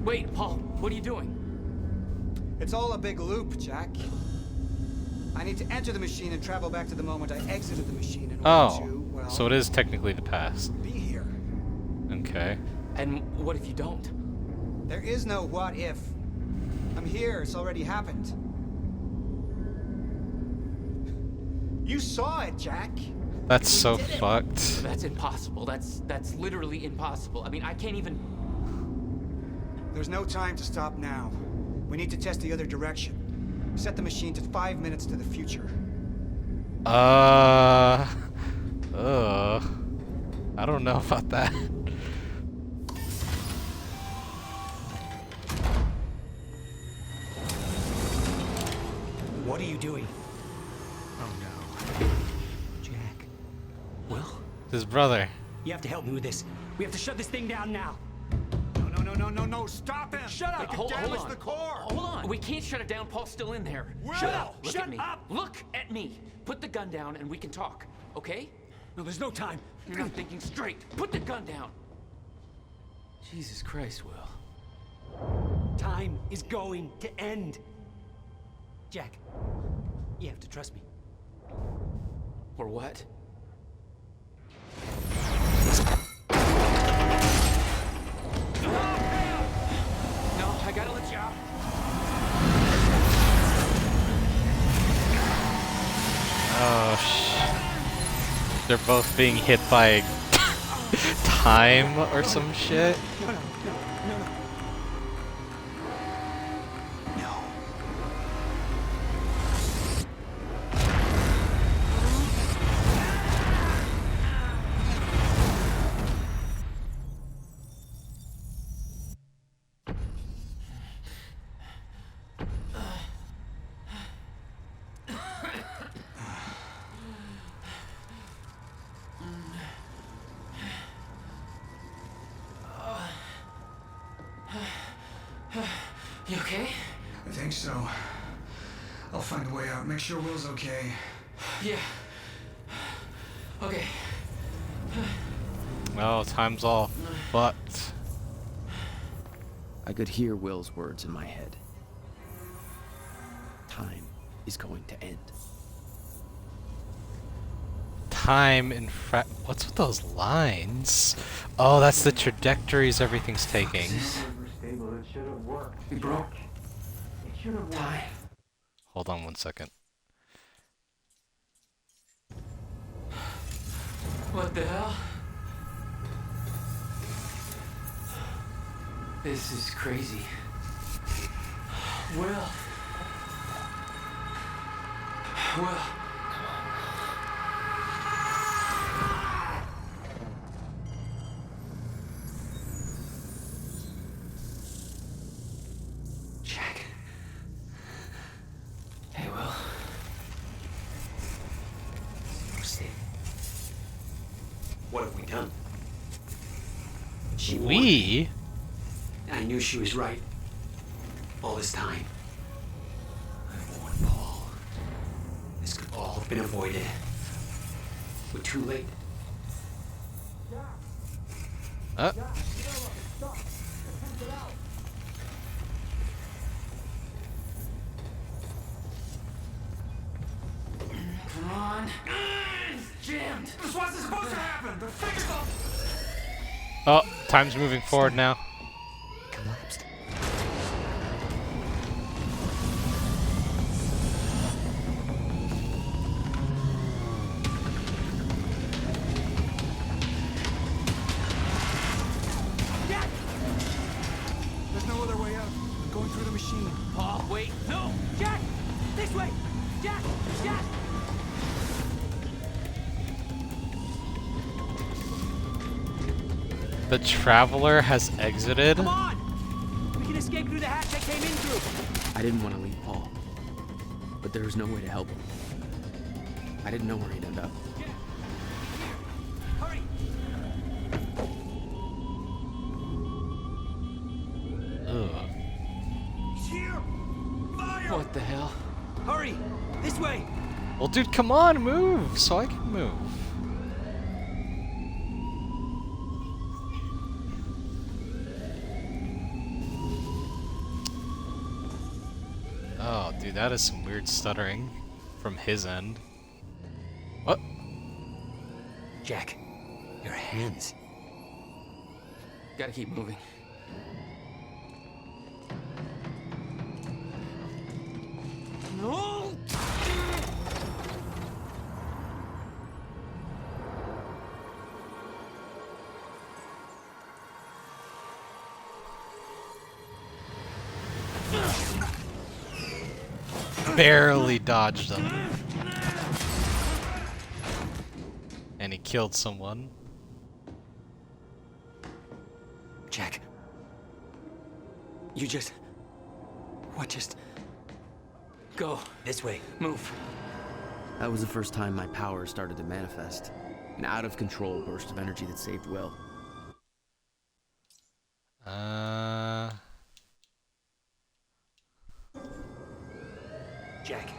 Wait, Paul, what are you doing? It's all a big loop, Jack. I need to enter the machine and travel back to the moment I exited the machine in order to, well... So it is technically the past. Be here. Okay. And what if you don't? There is no what if. I'm here, it's already happened. You saw it, Jack. That's so fucked. That's impossible. That's literally impossible. I mean, I can't even... There's no time to stop now. We need to test the other direction. Set the machine to 5 minutes to the future. I don't know about that. What are you doing? Oh no. Jack. Will? His brother. You have to help me with this. We have to shut this thing down now. No, stop him! Shut up! Hold on. We can't shut it down. Paul's still in there. Shut up! Look Shut at me. up! Look at me. Put the gun down and we can talk, okay? No, there's no time. You're not thinking straight. Put the gun down. Jesus Christ, Will. Time is going to end. Jack, you have to trust me. Or what? No, I gotta let you out. Oh, they're both being hit by time or some shit. No. You okay? I think so. I'll find a way out. Make sure Will's okay. Yeah. Okay. Oh, time's all fucked. I could hear Will's words in my head. Time is going to end. Time in what's with those lines? Oh, that's the trajectories everything's taking. Stable, it should have worked. power. We broke It should have time. Hold on 1 second. What the hell? This is crazy. Will. Jack. Hey, Will. Steve. What have we done? She We? I knew she was right. All this time. I warned Paul. This could all have been avoided. We're too late. Come on. It's jammed. This wasn't supposed to happen. The fix Oh, time's moving forward now. collapsed. There's no other way out. I'm going through the machine. Paul, wait. No! Jack! This way! Jack! Jack! The Traveler has exited? Come on! We can escape through the hatch I came in through. I didn't want to leave Paul, but there was no way to help him. I didn't know where he'd end up. Hurry! Ugh. He's here! Fire! What the hell? Hurry! This way! Well, dude, come on, move, so I can move. Oh, dude, that is some weird stuttering from his end. What? Jack, your hands. Gotta keep moving. No! Barely dodged him. And he killed someone. Jack. You just... What just... Go. This way. Move. That was the first time my power started to manifest. An out-of-control burst of energy that saved Will. Jack,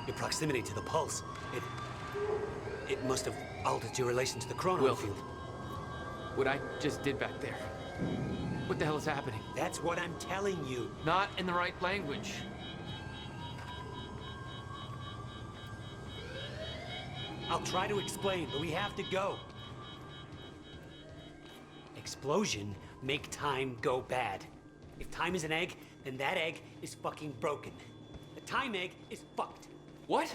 your proximity to the pulse, it must have altered your relation to the chrono Will. field. What I just did back there. What the hell is happening? That's what I'm telling you. Not in the right language. I'll try to explain, but we have to go. Explosion make time go bad. If time is an egg, then that egg is fucking broken. The time egg is fucked. What?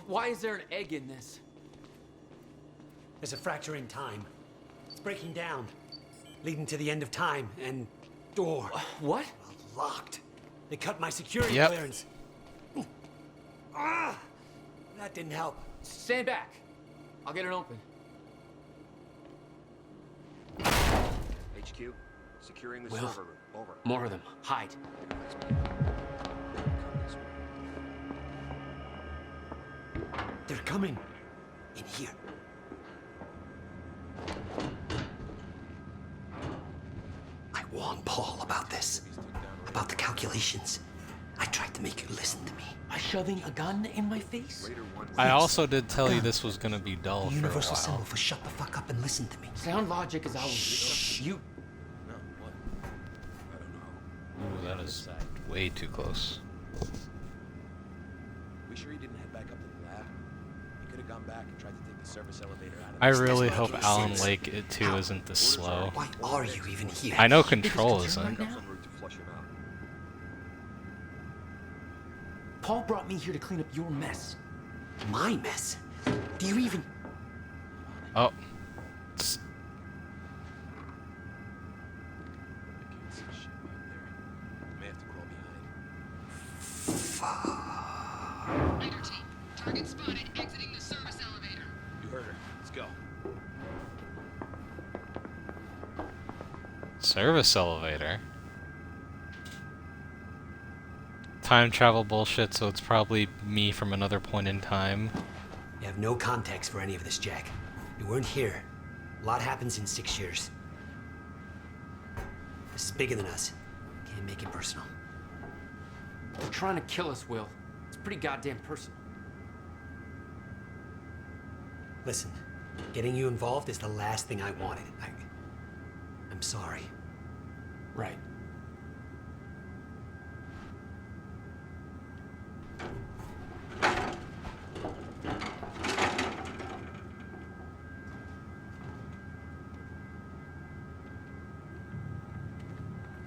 Why is there an egg in this? There's a fracture in time. It's breaking down, leading to the end of time and door. What? Locked. They cut my security Yep. clearance. Ah! That didn't help. Stand back. I'll get it open. HQ, securing the Will. server room. Over. More of them. Hide. They're coming. In here. I warned Paul about this. About the calculations. I tried to make you listen to me. By shoving a gun in my face? I also did tell you this was gonna be dull for a Universal while. symbol for shut the fuck up and listen to me. Sound logic is always you. No, what? I don't know. Ooh, that is way too close. We sure he didn't head back up to the lab? He could have gone back and tried to take the service elevator out of I the really make hope any Alan sense. Wake it too isn't this slow. Why are you even here? I know Control isn't. Some route to flush him out. Paul brought me here to clean up your mess. My mess? Do you even... Oh. Target spotted exiting the service elevator. You heard her. Let's go. Service elevator? Time travel bullshit, so it's probably me from another point in time. You have no context for any of this, Jack. You weren't here. A lot happens in 6 years. This is bigger than us. Can't make it personal. They're trying to kill us, Will. It's pretty goddamn personal. Listen, getting you involved is the last thing I wanted. I'm sorry. Right.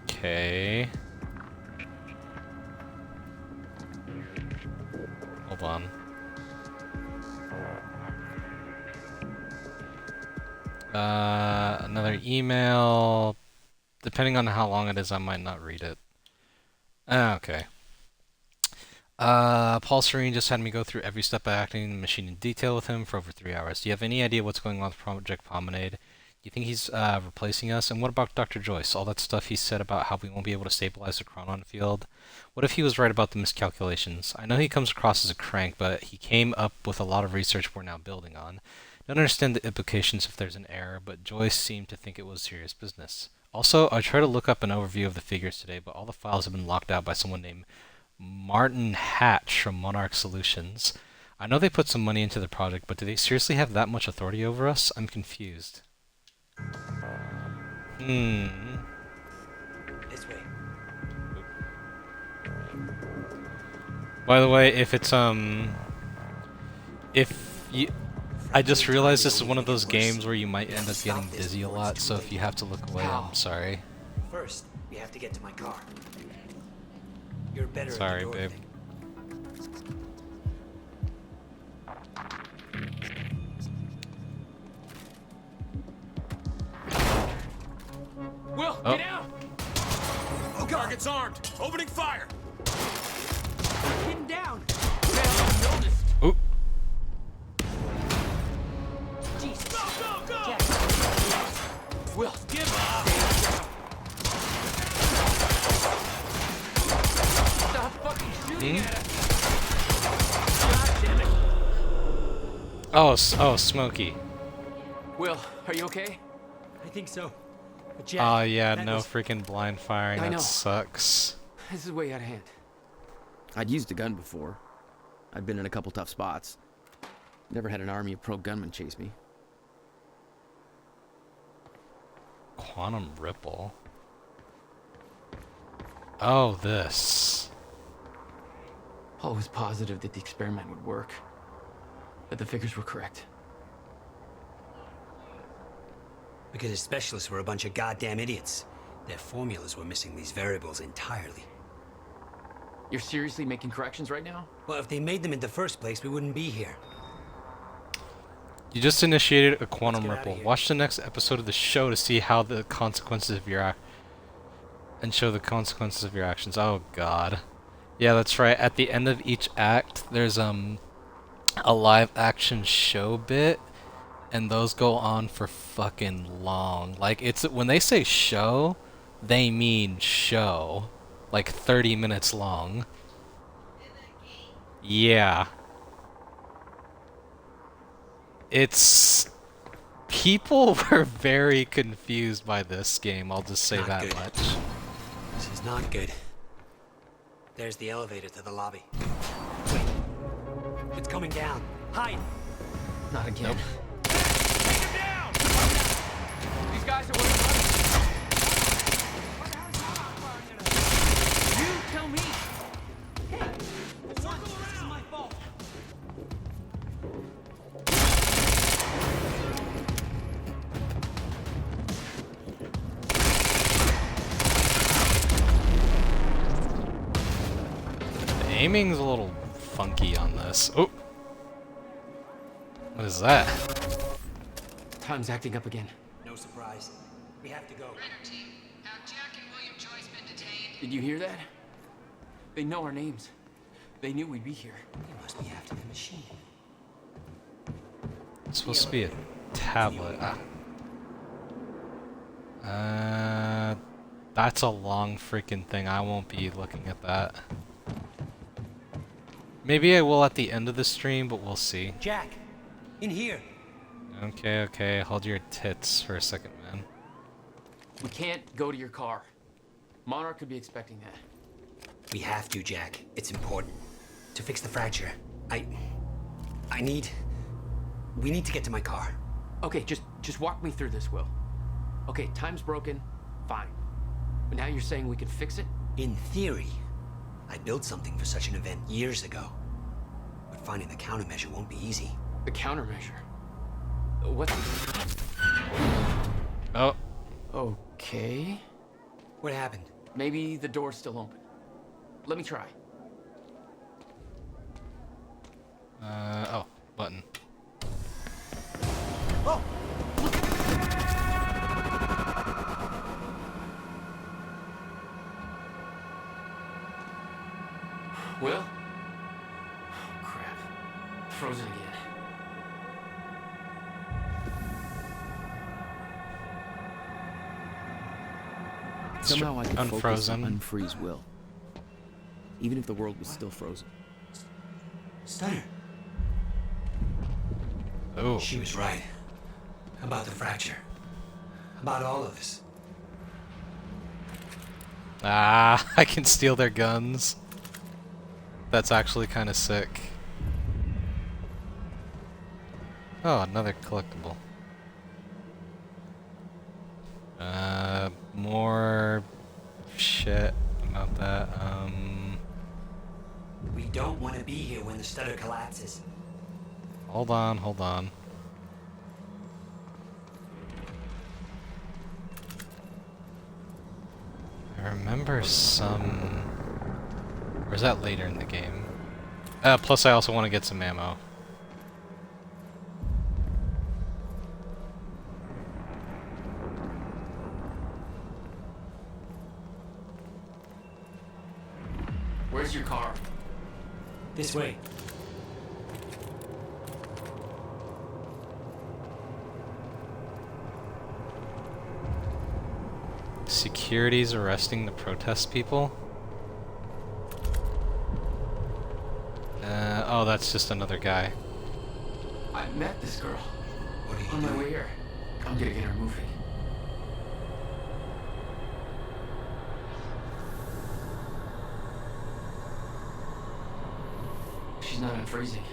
Okay. Hold on. Another email. Depending on how long it is, I might not read it. Okay. Paul Serene just had me go through every step of acting the machine in detail with him for over 3 hours. Do you have any idea what's going on with Project Promenade? Do you think he's replacing us? And what about Dr. Joyce? All that stuff he said about how we won't be able to stabilize the Chronon field? What if he was right about the miscalculations? I know he comes across as a crank, but he came up with a lot of research we're now building on. Don't understand the implications if there's an error, but Joyce seemed to think it was serious business. Also, I tried to look up an overview of the figures today, but all the files have been locked out by someone named Martin Hatch from Monarch Solutions. I know they put some money into the project, but do they seriously have that much authority over us? I'm confused. This way. By the way, if it's if you, I just realized this is one of those games where you might end up getting dizzy a lot, so if you have to look away, I'm sorry. First, we have to get to my car. You're better Sorry, at the door babe. thing. Will, Oh. get out! Oh, target's armed. Opening fire. Hidden down. Oop. Jesus. Go! Will, give up! Stop fucking shooting at us! God damn it! Oh, Smokey. Will, are you okay? I think so. But Jack, Oh yeah, that no was- freaking blind firing. I That know. sucks. This is way out of hand. I'd used a gun before. I'd been in a couple tough spots. Never had an army of pro gunmen chase me. Quantum Ripple. Oh, this. Paul was positive that the experiment would work. That the figures were correct. Because his specialists were a bunch of goddamn idiots. Their formulas were missing these variables entirely. You're seriously making corrections right now? Well, if they made them in the first place, we wouldn't be here. You just initiated a quantum get outta ripple. here. Watch the next episode of the show to see how the consequences of your and show the consequences of your actions. Oh god. Yeah, that's right. At the end of each act, there's a live action show bit, and those go on for fucking long. Like, it's when they say show, they mean show. Like 30 minutes long. Yeah. It's... People were very confused by this game, I'll just say Not that good. much. This is not good. There's the elevator to the lobby. Wait. It's coming down. Hide! Not again. Take him down! These guys are working. You tell me. The aiming's a little funky on this. Oh! What is that? Time's acting up again. No surprise. We have to go. Raider team, have Jack and William Joyce been detained? Did you hear that? They know our names. They knew we'd be here. They must be after the machine. It's supposed to be a tablet. That's a long freaking thing. I won't be looking at that. Maybe I will at the end of the stream, but we'll see. Jack, in here. Okay, okay. Hold your tits for a second, man. We can't go to your car. Monarch could be expecting that. We have to, Jack. It's important. To fix the fracture. We need to get to my car. Okay, just walk me through this, Will. Okay, time's broken. Fine. But now you're saying we could fix it? In theory. I built something for such an event years ago. But finding the countermeasure won't be easy. The countermeasure? What's... Oh. Okay. What happened? Maybe the door's still open. Let me try. Oh, button. Oh! Will? Oh, crap. Frozen again. Somehow I could focus on Unfrozen. unfreeze Will. Even if the world was still frozen. Stunner. Oh. She was right. About the fracture. About all of this. Ah, I can steal their guns. That's actually kind of sick. Oh, another collectible. More shit about that. We don't want to be here when the stutter collapses. Hold on, hold on. I remember some... Or is that later in the game? Plus I also want to get some ammo. Where's your car? This way. Security's arresting the protest people? Oh, that's just another guy. I met this girl. What are you On my doing? way here. I'm gonna get her moving. She's not unfreezing.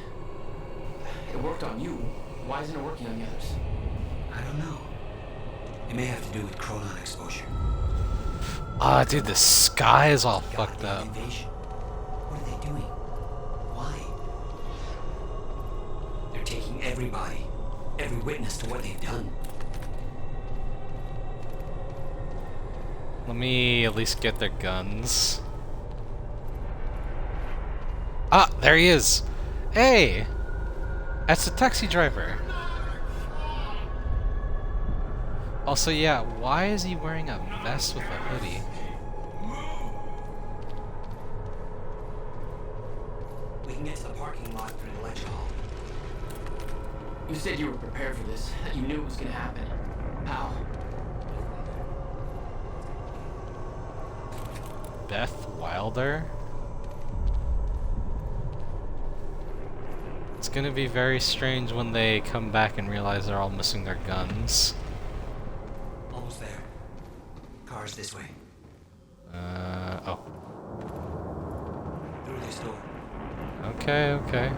It worked on you. Why isn't it working on the others? I don't know. It may have to do with chronon exposure. Ah, dude, the sky is all Gotta fucked be an up. invasion. What are they doing? Why? They're taking everybody, every witness to what they've done. Let me at least get their guns. Ah, there he is! Hey! That's the taxi driver. Also, yeah, why is he wearing a vest with a hoodie? We can get to the parking lot through the lecture hall. You said you were prepared for this. That you knew it was gonna happen. How? Beth Wilder? It's gonna be very strange when they come back and realize they're all missing their guns. Almost there. Cars this way. Oh. Through this door. Okay, okay.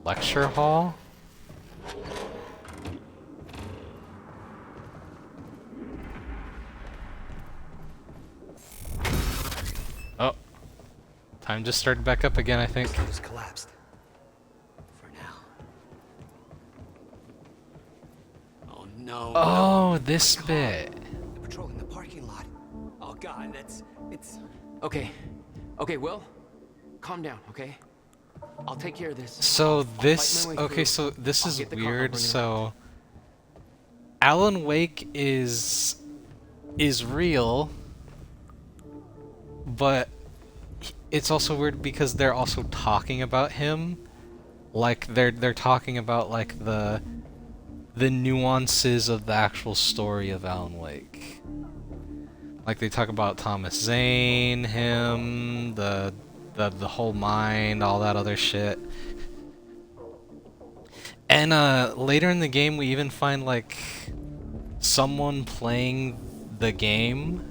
Lecture hall? Oh. Time just started back up again, I think. It was collapsed. For now. Oh no. Oh, this bit. They're patrolling the parking lot. Oh god, it's... Okay. Okay, Will, calm down, okay? I'll take care of this. So I'll this, fight my way okay, through. so this I'll is get the car, I'll weird. bring it So Alan Wake is real, but it's also weird because they're also talking about him, like they're talking about like the nuances of the actual story of Alan Wake. Like they talk about Thomas Zane, him, the whole mind, all that other shit. And later in the game we even find like someone playing the game.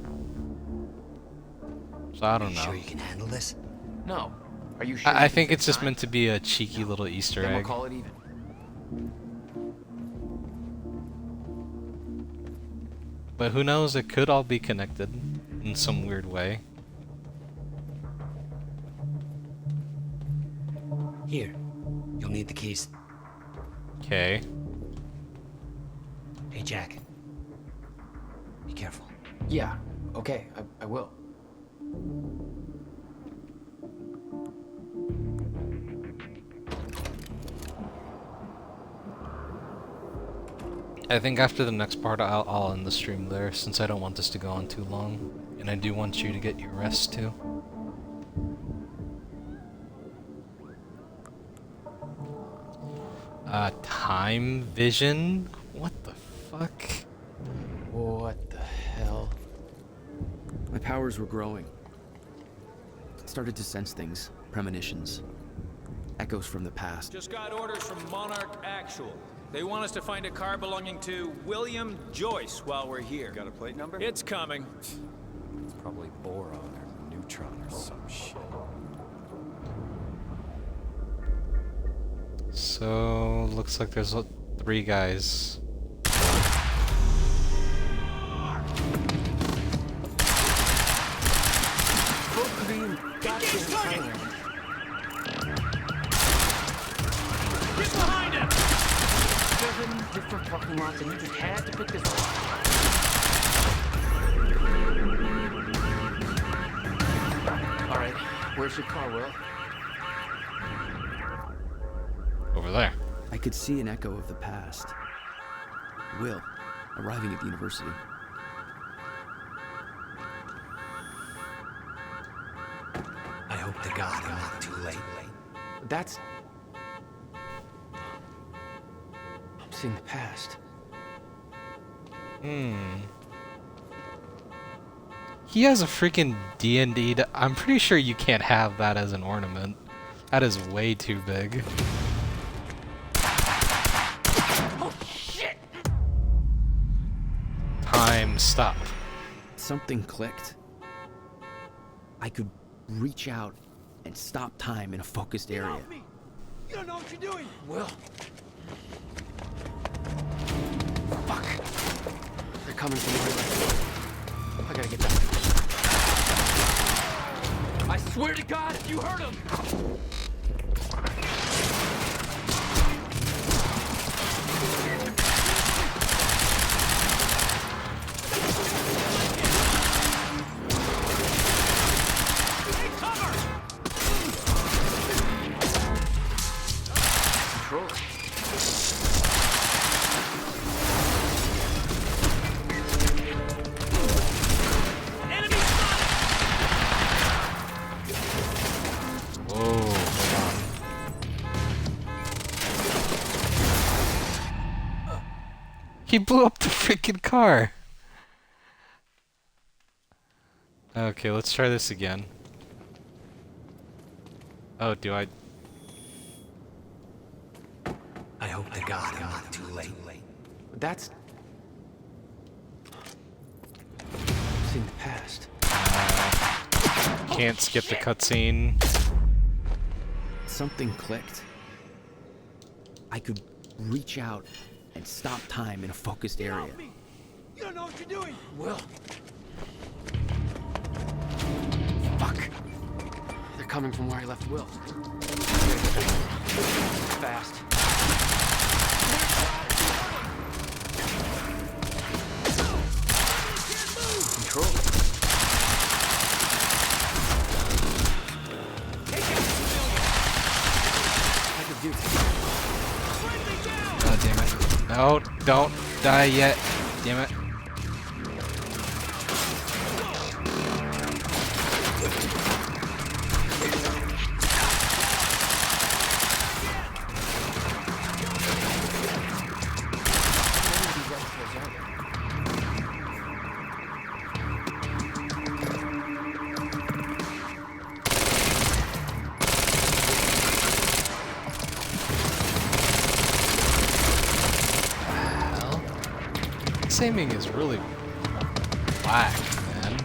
So I don't know. Sure you can handle this? No. Are you sure? I think it's just meant to be a cheeky little Easter Then we'll egg. call it even. But who knows, it could all be connected in some weird way. Here, you'll need the keys. Okay. Hey, Jack. Be careful. Yeah, okay, I will. I think after the next part I'll end the stream there, since I don't want this to go on too long. And I do want you to get your rest too. Time vision? What the fuck? What the hell? My powers were growing. Started to sense things, premonitions, echoes from the past. Just got orders from Monarch Actual. They want us to find a car belonging to William Joyce while we're here. Got a plate number? It's coming. It's probably boron or neutron or some shit. So, looks like there's 3 guys. Who's behind him? 7 different parking lots, and you just had to pick this one. All right, where's your car, Will? Over there. I could see an echo of the past. Will, arriving at the university. I hope to God I'm not too late. That's... I'm seeing the past. He has a freaking D&D. I'm pretty sure you can't have that as an ornament. That is way too big. Oh, shit! Time stop. Something clicked. I could reach out and stop time in a focused area. You don't know what you're doing! Will. Fuck. They're coming from the right. I gotta get back. I swear to God, you heard him! Control it. He blew up the freaking car. Okay, let's try this again. Oh, do I? I hope to God I'm not too late. That's... seeing the past. Can't skip the cutscene. Something clicked. I could reach out and stop time in a focused area. You don't know what you're doing! Will. Fuck. They're coming from where I left Will. Fast. Control. do? God damn it. No, don't die yet. Damn it. This aiming is really whack, man.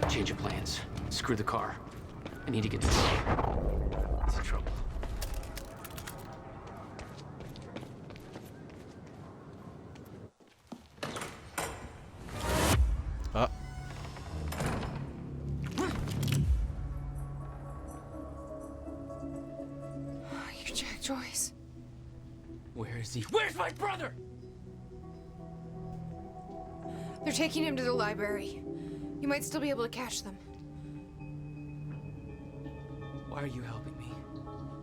Change of plans. Screw the car. I need to get to Will. He's in trouble. You're Jack Joyce. Where is he? Where's my brother? They're taking him to the library. You might still be able to catch them. Why are you helping me?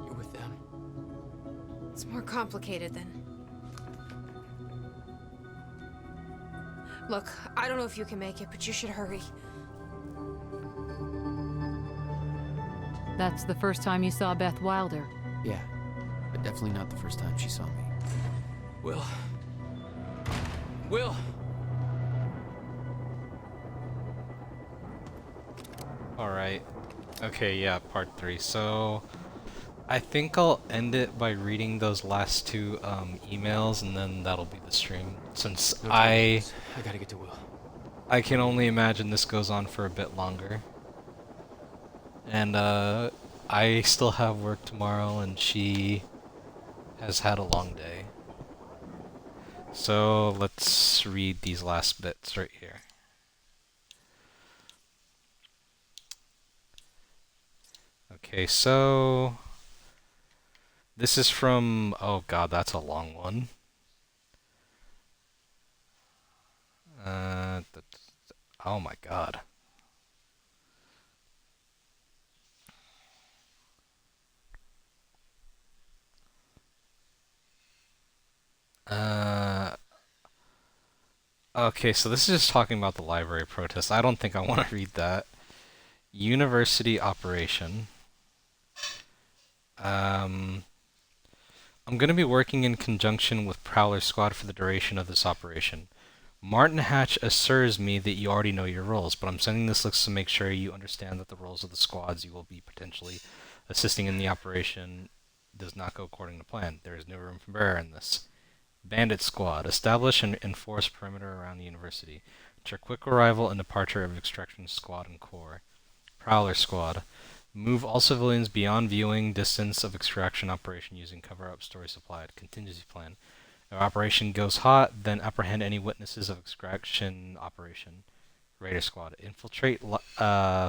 You're with them. It's more complicated than... Look, I don't know if you can make it, but you should hurry. That's the first time you saw Beth Wilder. Yeah, but definitely not the first time she saw me. Will. Will! Alright. Okay, yeah, part 3. So, I think I'll end it by reading those last 2 emails, and then that'll be the stream. Since I gotta get to Will. I can only imagine this goes on for a bit longer. And, I still have work tomorrow, and she has had a long day. So, let's read these last bits right here. Okay, so this is from, oh god, that's a long one. Oh my god. Okay, so this is just talking about the library protest. I don't think I want to read that. University operation. I'm going to be working in conjunction with Prowler Squad for the duration of this operation. Martin Hatch assures me that you already know your roles, but I'm sending this list to make sure you understand that the roles of the squads you will be potentially assisting in the operation does not go according to plan. There is no room for error in this. Bandit Squad. Establish and enforce perimeter around the university. Ensure quick arrival and departure of Extraction Squad and Corps. Prowler Squad. Move all civilians beyond viewing distance of extraction operation using cover-up story supplied. Contingency plan. If operation goes hot, then apprehend any witnesses of extraction operation. Raider Squad. Infiltrate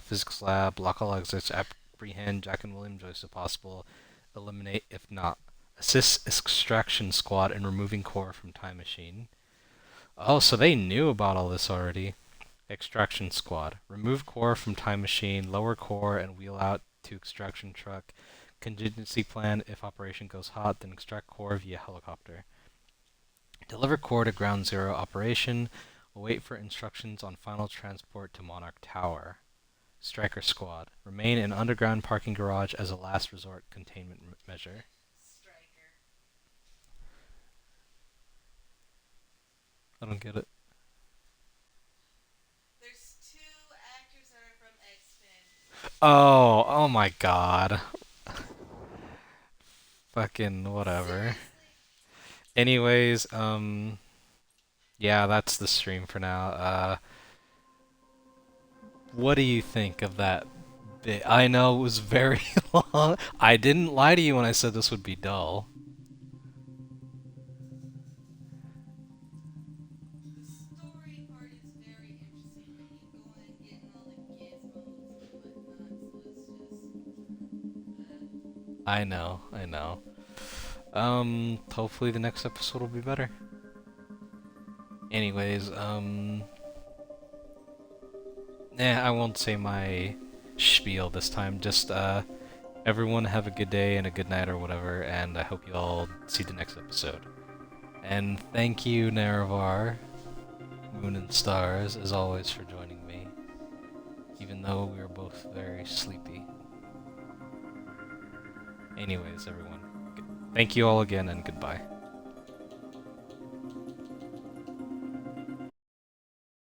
physics lab, lock all exits, apprehend Jack and William Joyce if possible. Eliminate if not. Assist Extraction Squad in removing Core from Time Machine. Oh, so they knew about all this already. Extraction Squad. Remove Core from Time Machine, lower Core, and wheel out to Extraction Truck. Contingency plan. If operation goes hot, then extract Core via helicopter. Deliver Core to Ground Zero operation. Wait for instructions on final transport to Monarch Tower. Striker Squad. Remain in underground parking garage as a last resort containment measure. I don't get it. There's 2 actors that are from X-Men. Oh my god. Fucking whatever. Anyways, yeah, that's the stream for now. What do you think of that bit? I know it was very long. I didn't lie to you when I said this would be dull. I know. Hopefully the next episode will be better. Anyways, I won't say my spiel this time. Just everyone have a good day and a good night or whatever, and I hope you all see the next episode. And thank you, Nerevar, Moon and Stars, as always, for joining me, even though we were both very sleepy. Anyways, everyone, thank you all again, and goodbye.